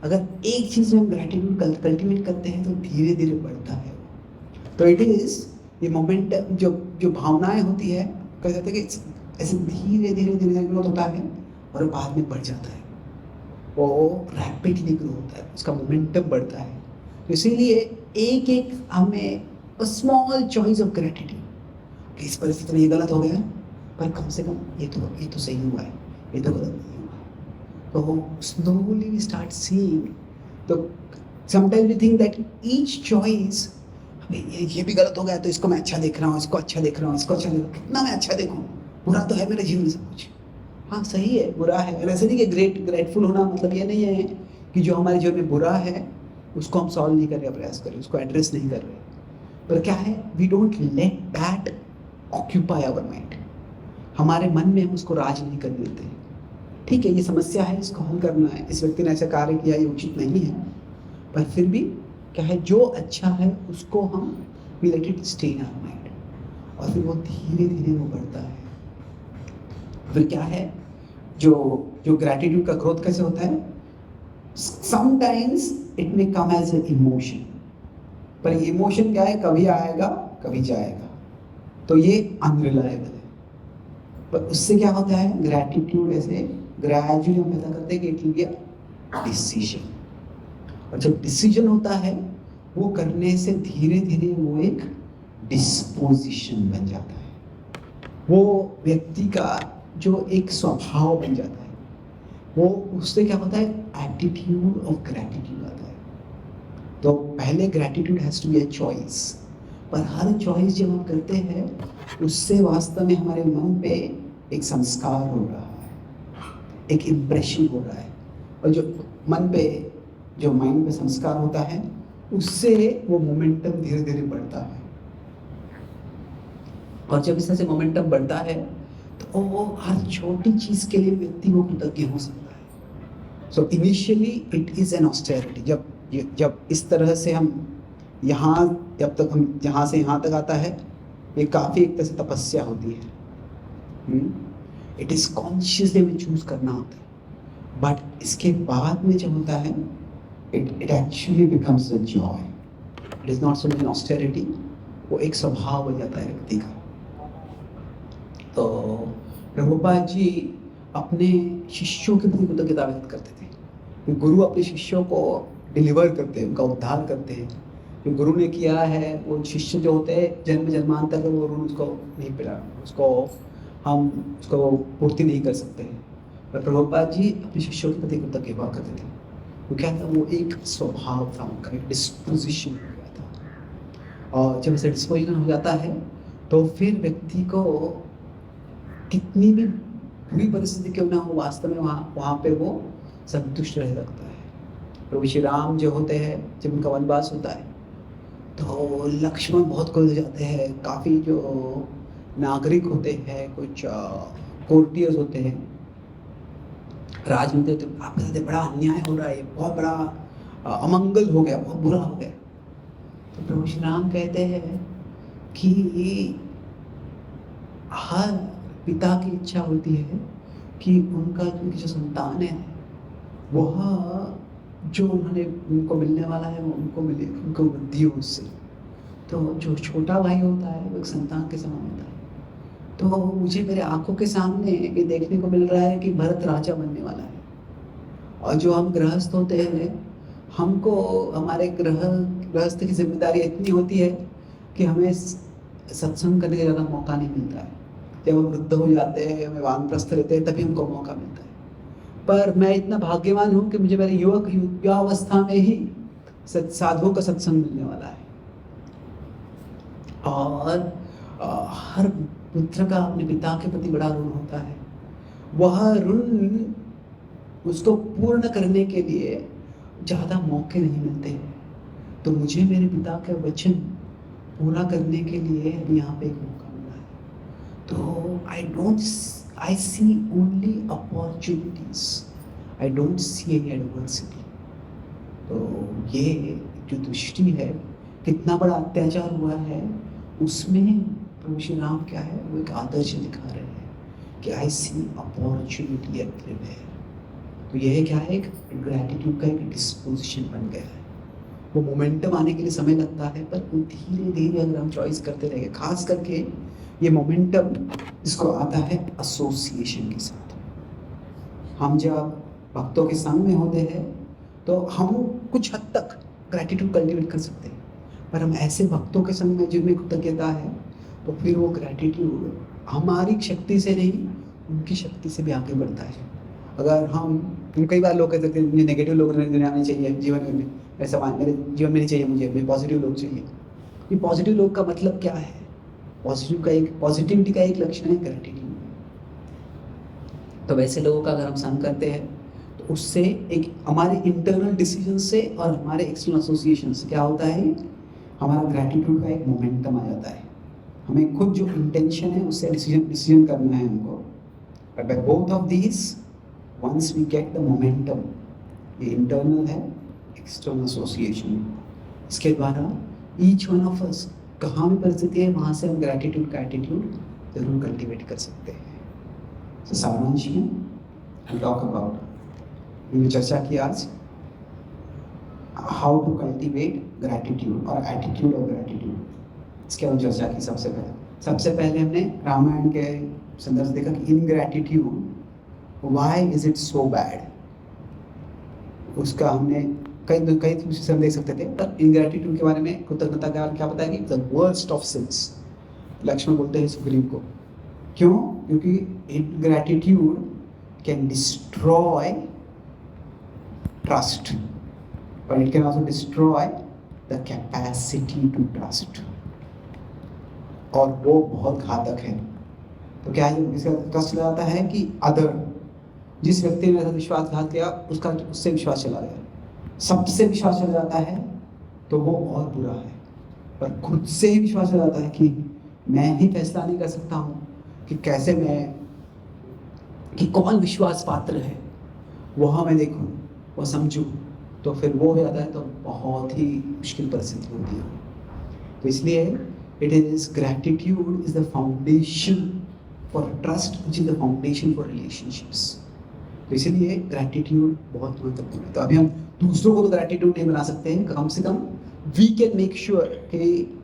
Speaker 1: अगर एक चीज़ में हम ग्रेटिट्यूड कल्टिवेट करते हैं तो धीरे धीरे बढ़ता है। तो इट इज़ ये मोमेंट, जो भावनाएं होती है, कह सकते हैं कि ऐसे धीरे धीरे ग्रो होता है और बाद में बढ़ जाता है, वो रैपिडली ग्रो होता है, उसका मोमेंटम बढ़ता है। तो इसीलिए एक एक हमें स्मॉल चॉइस ऑफ ग्रेटिट्यूड, इस परिस्थिति में ये गलत हो गया, पर कम से कम ये तो सही हुआ है, ये तो गलत नहीं हुआ है। तो स्लोली वी स्टार्ट सीइंग। तो sometimes we think that each choice, ये भी गलत हो गया तो इसको मैं अच्छा देख रहा हूँ, इसको अच्छा देख रहा हूँ, इसको अच्छा देख रहा हूँ, कितना मैं अच्छा देखूँ, बुरा तो है मेरे जीवन में सब कुछ। हाँ सही है, बुरा है, और ऐसे नहीं कि ग्रेटफुल होना मतलब ये नहीं है कि जो हमारे जीवन में बुरा है उसको हम सॉल्व नहीं करने का प्रयास करें, उसको एड्रेस नहीं कर रहे। पर क्या है, we don't let that occupy our mind, हमारे मन में हम उसको राज नहीं करने देते। ठीक है, ये समस्या है, इसको हल करना है, इस व्यक्ति ने ऐसा कार्य किया, ये उचित नहीं है, पर फिर भी क्या है, जो अच्छा है उसको हम we let it stay in our mind, और फिर वो धीरे धीरे वो बढ़ता है। फिर क्या है, जो ग्रैटिट्यूड का ग्रोथ कैसे होता है, sometimes it may come as an emotion, पर इमोशन क्या है, कभी आएगा कभी जाएगा, तो ये अनरिलायबल है। पर उससे क्या होता है, ग्रैटिट्यूड ऐसे ग्रेजुअली हम पैदा करते हैं कि it will be a decision, और जब डिसीजन होता है वो करने से धीरे धीरे वो एक डिस्पोजिशन बन जाता है, वो व्यक्ति का जो एक स्वभाव बन जाता है। वो उससे क्या होता है, एटीट्यूड ऑफ ग्रैटिट्यूड आता है। तो पहले gratitude has to be a choice, पर हर चॉइस जब हम करते हैं उससे वास्तव में हमारे मन पे एक संस्कार हो रहा है, एक इम्प्रेशन हो रहा है, और जो मन पे, जो माइंड पे संस्कार होता है, उससे वो मोमेंटम धीरे धीरे बढ़ता है। और जब इस तरह से मोमेंटम बढ़ता है तो वो हर छोटी चीज़ के लिए व्यक्ति को कृतज्ञ हो सकता है। So initially it is an austerity. जब इस तरह से हम यहाँ, जब तक हम यहाँ से यहाँ तक आता है, ये काफ़ी एक तरह से तपस्या होती है। इट इज़ कॉन्शियसली हमें चूज करना होता है, बट इसके बाद में जब होता है, it actually becomes a joy. It is not so much an austerity, वो एक स्वभाव हो जाता है व्यक्ति का। तो प्रभुपाद जी अपने शिष्यों के प्रति कृतज्ञता व्यक्त करते थे। गुरु अपने शिष्यों को डिलीवर करते हैं, उनका उद्धार करते हैं। जो गुरु ने किया है वो शिष्य जो होते हैं जन्म जन्मांतर का वो उसको नहीं मिला, हम उसको पूर्ति नहीं कर सकते हैं। पर प्रभुपाद जी अपने शिष्यों के प्रति कृतज्ञ हुआ करते थे। वो क्या था, वो एक स्वभाव था उनका, एक डिस्पोजिशन हो गया था। और जब ऐसा डिस्पोजिशन हो जाता है तो फिर व्यक्ति को कितनी भी बुरी परिस्थिति क्यों ना हो, वास्तव में वहाँ पे वो संतुष्ट रह सकता है। प्रभु श्री राम जो होते हैं, जब उनका वनवास होता है तो लक्ष्मण बहुत क्रोध हो जाते हैं। काफ़ी जो नागरिक होते हैं, कुछ कोर्टियर्स होते हैं, राज मिलते तो आपके साथ बड़ा अन्याय हो रहा है, बहुत बड़ा अमंगल हो गया, बहुत बुरा हो गया। तो प्रभु श्री राम कहते हैं कि हर पिता की इच्छा होती है कि उनकी जो संतान है वह जो उनको मिलने वाला है वो उनको मिले, उनको वृद्धि हो उससे। तो जो छोटा भाई होता है वो एक संतान के समान होता है। तो मुझे मेरे आंखों के सामने ये देखने को मिल रहा है कि भरत राजा बनने वाला है, और जो हम गृहस्थ होते हैं हमको हमारे गृहस्थ की जिम्मेदारी इतनी होती है कि हमें सत्संग करने का ज़्यादा मौका नहीं मिलता है। जब हम वृद्ध हो जाते हैं, हमें वानप्रस्थ रहते हैं, तभी हमको मौका मिलता है। पर मैं इतना भाग्यवान हूँ कि मुझे मेरे युवावस्था में ही साधुओं का सत्संग मिलने वाला है। और हर पुत्र का अपने पिता के प्रति बड़ा ऋण होता है। वह ऋण उसको पूर्ण करने के लिए ज़्यादा मौके नहीं मिलते हैं। तो मुझे मेरे पिता के वचन पूरा करने के लिए अभी यहाँ पे एक मौका मिला है। तो I see only opportunities. I don't see any adversity. तो ये जो दृष्टि है, कितना बड़ा अत्याचार हुआ है, उसमें प्रभु श्री राम क्या है, वो एक आदर्श दिखा रहे हैं कि I see opportunity everywhere. तो यह क्या है, एक ग्रैटिट्यूड का एक डिस्पोजिशन बन गया है। वो मोमेंटम आने के लिए समय लगता है, पर धीरे धीरे अगर हम चॉइस करते रहेंगे, खास करके ये मोमेंटम जिसको आता है एसोसिएशन के साथ। हम जब भक्तों के संग में होते हैं तो हम कुछ हद तक ग्रैटिट्यूड कल्टिवेट कर सकते हैं, पर हम ऐसे भक्तों के संग में जिनमें कृतज्ञता है तो फिर वो ग्रैटिट्यूड हमारी शक्ति से नहीं, उनकी शक्ति से भी आगे बढ़ता है। अगर हम कई बार लोग कहते हैं मुझे नेगेटिव लोग दुनिया में चाहिए, जीवन में ऐसा मेरे जीवन में नहीं चाहिए, मुझे पॉजिटिव लोग चाहिए। ये पॉजिटिव लोग का मतलब क्या है? पॉजिटिविटी का एक लक्षण है ग्रैटिट्यूड। तो वैसे लोगों का अगर हम संग करते हैं तो उससे एक हमारे इंटरनल डिसीजन से और हमारे एक्सटर्नल एसोसिएशन से क्या होता है, हमारा ग्रैटिट्यूड का एक मोमेंटम आ जाता है। हमें खुद जो इंटेंशन है उससे डिसीजन करना है हमको। But by both of these ones we get the momentum, ये इंटरनल है, एक्सटर्नल एसोसिएशन, इसके द्वारा ईच वन ऑफ अस कहाँ भी परिस्थिति है वहाँ से हम ग्रैटिट्यूड का एटीट्यूड जरूर कल्टिवेट कर सकते हैं। तो सारांश में हम टॉक अबाउट, हमने चर्चा की आज हाउ टू कल्टिवेट ग्रैटिट्यूड और एटीट्यूड ऑफ ग्रैटिट्यूड। इसके हम चर्चा की। सबसे पहले हमने रामायण के संदर्भ देखा कि ingratitude why is it so bad, उसका हमने कई से हम देख सकते थे। पर इनग्रैटिट्यूड के बारे में, कृतज्ञता के बारे में क्या पता है कि the worst of sins, Lakshman बोलते हैं सुग्रीव को। क्यों? क्योंकि ingratitude can destroy trust, but it can also destroy the capacity to trust, और वो बहुत घातक है। तो क्या है, इसका ट्रस्ट चला जाता है कि अदर, जिस व्यक्ति ने मेरे साथ विश्वासघात किया उसका उससे विश्वास चला गया, सबसे विश्वास चला जाता है तो वो और बुरा है। पर खुद से ही विश्वास चला जाता है कि मैं ही फैसला नहीं कर सकता हूँ कि कैसे कि कौन विश्वास पात्र है, वह मैं देखूँ, वह समझूँ, तो फिर वो हो जाता है तो बहुत ही मुश्किल परिस्थिति होती है। तो इसलिए it is gratitude is the foundation for trust, which is the foundation for relationships. तो इसीलिए ग्रैटिट्यूड बहुत महत्वपूर्ण है। तो अभी हम दूसरों को तो ग्रैटिट्यूड नहीं बना सकते हैं, कम से कम वी कैन मेक श्योर कि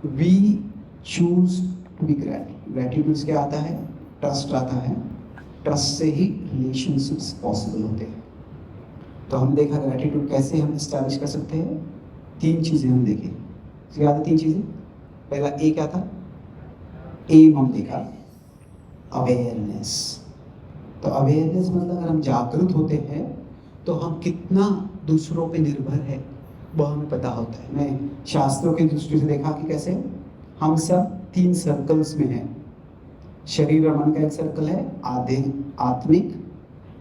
Speaker 1: we choose to be gratitude. Gratitude से क्या आता है? ट्रस्ट आता है, ट्रस्ट से ही रिलेशनशिप्स पॉसिबल होते हैं। तो हमने देखा ग्रैटिट्यूड कैसे हम एस्टैब्लिश कर सकते हैं। 3 चीज़ें हम देखें, क्या था 3 चीज़ें? पहला ए क्या था? एम हम देखा, अवेयरनेस। तो अवेयरनेस मतलब अगर हम जागरूक होते हैं तो हम कितना दूसरों पे निर्भर है वो हमें पता होता है। मैं शास्त्रों की दृष्टि से देखा कि कैसे हम सब 3 सर्कल्स में हैं। शरीर और मन का एक सर्कल है, आधे आत्मिक,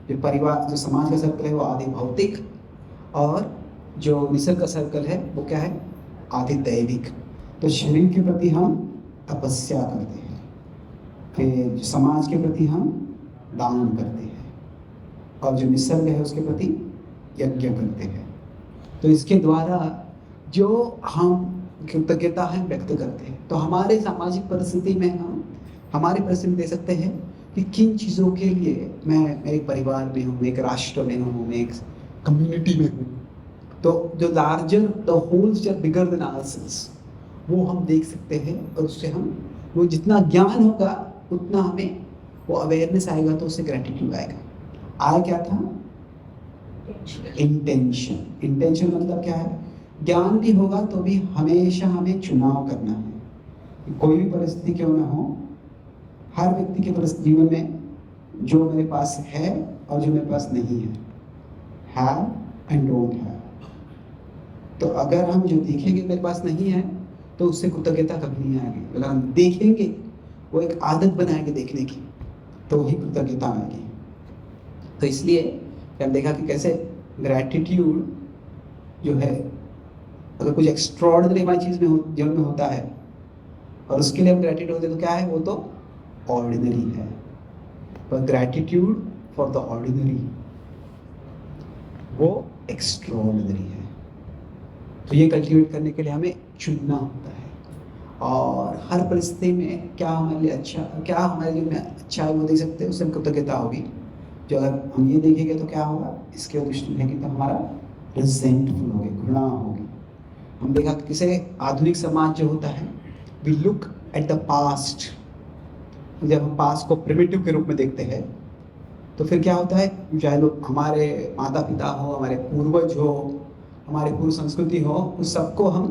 Speaker 1: जो परिवार जो समाज का सर्कल है वो आधे भौतिक, और जो निसर्ग का सर्कल है वो क्या है? आधे दैविक। तो शरीर के प्रति हम तपस्या करते हैं, फिर समाज के प्रति हम दान करते हैं, और जो निसर्ग है उसके प्रति यज्ञ करते हैं। तो इसके द्वारा जो हम कृतज्ञता है व्यक्त करते हैं, तो हमारे सामाजिक परिस्थिति में हम हमारी परिस्थिति दे सकते हैं कि किन चीज़ों के लिए मैं एक परिवार में हूँ, एक राष्ट्र में हूँ, मैं एक कम्युनिटी में हूँ। तो जो larger the wholes are bigger than ourselves, वो हम देख सकते हैं, और उससे हम वो जितना ज्ञान होगा उतना हमें वो अवेयरनेस आएगा, तो उससे ग्रेटिट्यूड आएगा। आया क्या था? इंटेंशन। इंटेंशन मतलब क्या है? ज्ञान भी होगा तो भी हमेशा हमें चुनाव करना है। कोई भी परिस्थिति क्यों ना हो, हर व्यक्ति के जीवन में जो मेरे पास है और जो मेरे पास नहीं है, हैव एंड डोंट हैव। तो अगर हम जो देखेंगे मेरे पास नहीं है तो उससे कृतज्ञता कभी नहीं आएगी। अगर हम देखेंगे, वो एक आदत बनाएंगे देखने की, तो ही कृतज्ञता आएगी। तो इसलिए हमने देखा कि कैसे ग्रैटिट्यूड जो है, अगर कुछ एक्स्ट्रॉर्डिनरी हमारी चीज़ में जीवन में होता है और उसके लिए हम ग्रैटिट्यूड होते हैं, तो क्या है? वो तो ऑर्डिनरी है। पर ग्रैटिट्यूड फॉर द ऑर्डिनरी वो एक्स्ट्रॉर्डिनरी है। तो ये कल्टीवेट करने के लिए हमें चुनना होता है, और हर परिस्थिति में क्या हमारे लिए अच्छा, क्या हमारे लिए में अच्छा है वो देख सकते हैं, उससे हम कृतज्ञता होगी। जो अगर हम ये देखेंगे तो क्या होगा, इसके दृष्टि देखेंगे तो हमारा रिजेंटफुल होगी, घृणा होगी। हम देखा कि किसे आधुनिक समाज जो होता है, we look at the past. जब हम पास्ट को प्रिमिटिव के रूप में देखते हैं तो फिर क्या होता है, चाहे लोग हमारे माता पिता हो, हमारे पूर्वज हो, हमारे पूर्व संस्कृति हो, उस सबको हम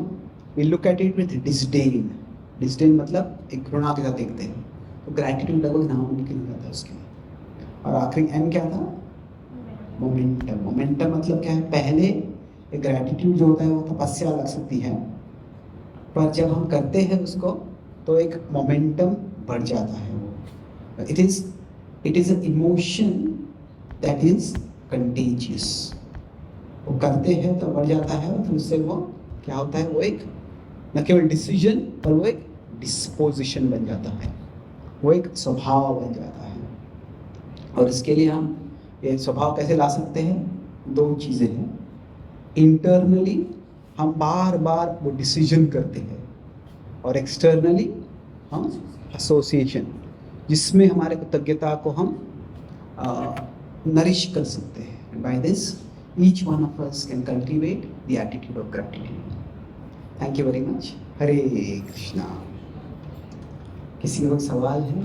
Speaker 1: we look at it with disdain. Disdain मतलब एक घृणा के साथ देखते हैं। तो ग्रैटिट्यूड लगभग नामुमकिन हो जाता है उसके लिए। और आखिरी एम क्या था? मोमेंटम। मोमेंटम मतलब क्या है? पहले एक ग्रैटिट्यूड जो होता है वो तपस्या लग सकती है, पर जब हम करते हैं उसको तो एक मोमेंटम बढ़ जाता है। वो it is an emotion that is contagious. वो करते हैं तो बढ़ जाता है, और फिर उससे वो क्या होता है, वो एक न केवल डिसीजन पर वो एक डिस्पोजिशन बन जाता है, वो एक स्वभाव बन जाता है। और इसके लिए हम ये स्वभाव कैसे ला सकते हैं? दो चीज़ें हैं। इंटरनली हम बार बार वो डिसीजन करते हैं, और एक्सटर्नली हम एसोसिएशन, जिसमें हमारे कृतज्ञता को हम नरिश कर सकते हैं। By this each one of us can cultivate the attitude of gratitude. Thank you very much. हरे कृष्णा। किसी का कोई सवाल है?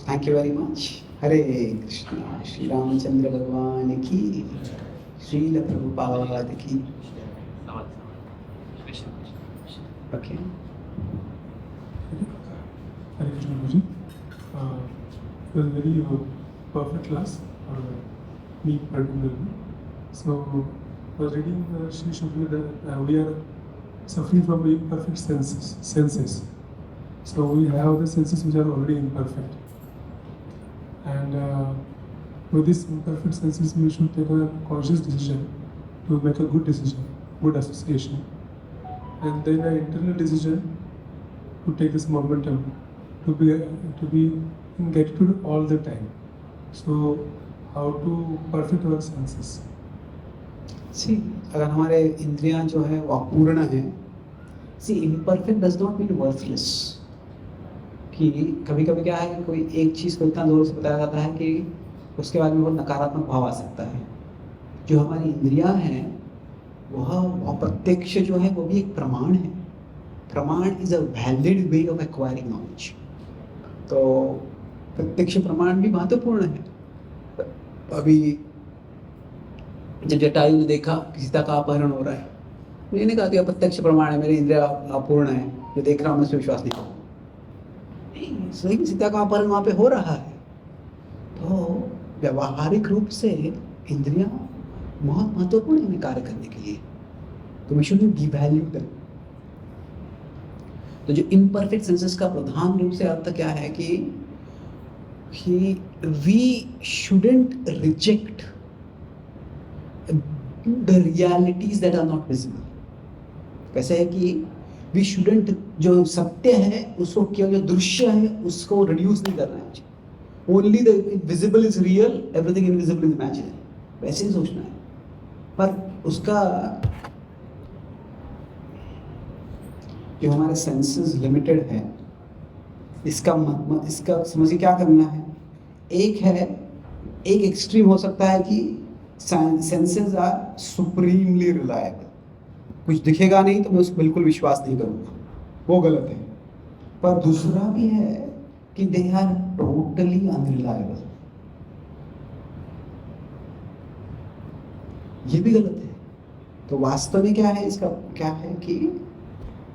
Speaker 1: Thank you very much. हरे कृष्णा। श्री रामचंद्र भगवान की, श्रील प्रभुपाद की। Okay,
Speaker 5: Hare Krishna Guruji. It was very perfect class for me particularly. So I was reading Shri Shukla that we are suffering from imperfect senses. So we have the senses which are already imperfect, and with these imperfect senses, we should take a conscious decision to make a good decision, good association, and then an internal decision to take this momentum, to be in gratitude all the time. So how to perfect our senses?
Speaker 1: See, अगर हमारे इंद्रियां जो है वो अपूर्ण है, see imperfect does not mean worthless। कि कभी कभी क्या है, कोई एक चीज़ को इतना जोर से बताया जाता है कि उसके बाद में बहुत नकारात्मक भाव आ सकता है। जो हमारी इंद्रियां हैं वह अप्रत्यक्ष जो है वो भी एक प्रमाण है। प्रमाण is a valid way of acquiring knowledge. तो प्रत्यक्ष प्रमाण भी महत्वपूर्ण है। अभी जब जटायु ने देखा कि सीता का अपहरण हो रहा है, मैंने कहा कि अप्रत्यक्ष प्रमाण है, मेरी इंद्रिया अपूर्ण है, जो देख रहा हूँ मैं विश्वास नहीं करूँ। सही, सीता का अपहरण वहाँ पे हो रहा है। तो व्यवहारिक रूप से इंद्रियां बहुत महत्वपूर्ण है कार्य करने के लिए, तो वी शुड डिवैल्यू देम। तो जो इम्परफेक्ट सेंसेस का प्रधान रूप से अर्थ क्या है कि we shouldn't reject the realities that are not visible. कैसे है कि we shouldn't, जो सत्य है उसको केवल जो दृश्य है उसको रिड्यूस नहीं करना है. Only the visible is real, everything invisible is imaginary. वैसे ही सोचना है. पर उसका जो हमारे सेंसेस लिमिटेड है, इसका समझिए क्या करना है. एक एक्सट्रीम हो सकता है कि सेंसेस आर सुप्रीमली रिलायबल. कुछ दिखेगा नहीं तो मैं उस बिल्कुल विश्वास नहीं करूँगा, वो गलत है. पर दूसरा भी है कि दे आर टोटली अनरिलायबल, ये भी गलत है. तो वास्तव में क्या है, इसका क्या है कि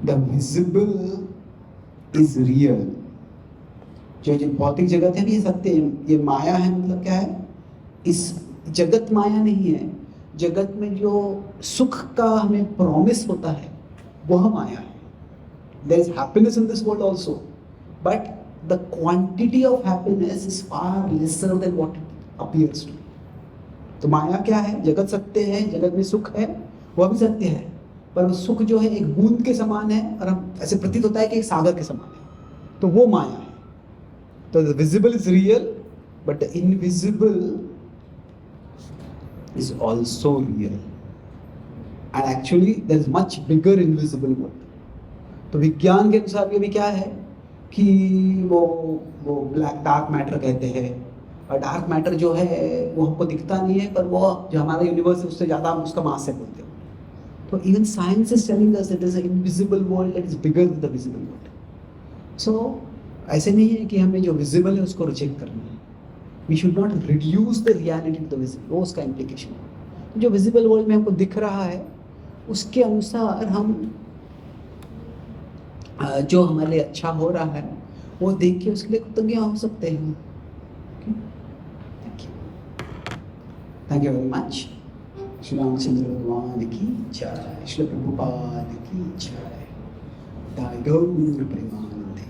Speaker 1: द विजिबल इज रियल. जो भौतिक जगत है ये सत्य है, ये माया है. मतलब क्या है, इस जगत माया नहीं है. जगत में जो सुख का हमें प्रॉमिस होता है वह माया है. There is happiness in this world also, but the quantity of happiness is far lesser than what it appears to. तो माया क्या है, जगत सत्य है, जगत में सुख है, वह भी सत्य है, पर वो सुख जो है एक बूंद के समान है और हम ऐसे प्रतीत होता है कि एक सागर के समान है, तो वो माया है. तो the visible is real but the invisible is also real, and actually there is much bigger invisible world. तो विज्ञान के अनुसार भी अभी क्या है कि वो ब्लैक डार्क मैटर कहते हैं, और डार्क मैटर जो है वो हमको दिखता नहीं है, पर वो जो हमारा यूनिवर्स है उससे ज़्यादा हम उसका मास है बोलते हैं. तो even science is telling us it is a invisible world that is bigger than the visible world. So ऐसे नहीं है कि हमें जो विजिबल है उसको रिजेक्ट करना है. We should not reduce the reality to the visible. वो उसका implication है. जो visible world में हमको दिख रहा है उसके अनुसार हम जो हमारे लिए अच्छा हो रहा है वो देख के उसके लिए कृतज्ञ हो सकते हैं. Thank you very much. Shri Ramchandra भगवान की जय, श्री प्रभुपाद की जय. दाय गौर प्रेमानंदे.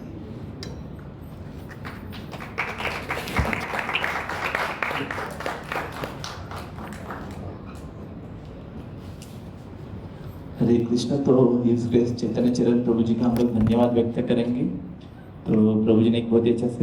Speaker 6: हरे कृष्ण. तो इस ग्रेस चैतन्य चरण प्रभु जी का हम लोग धन्यवाद व्यक्त करेंगे. तो प्रभु जी ने एक बहुत ही अच्छा से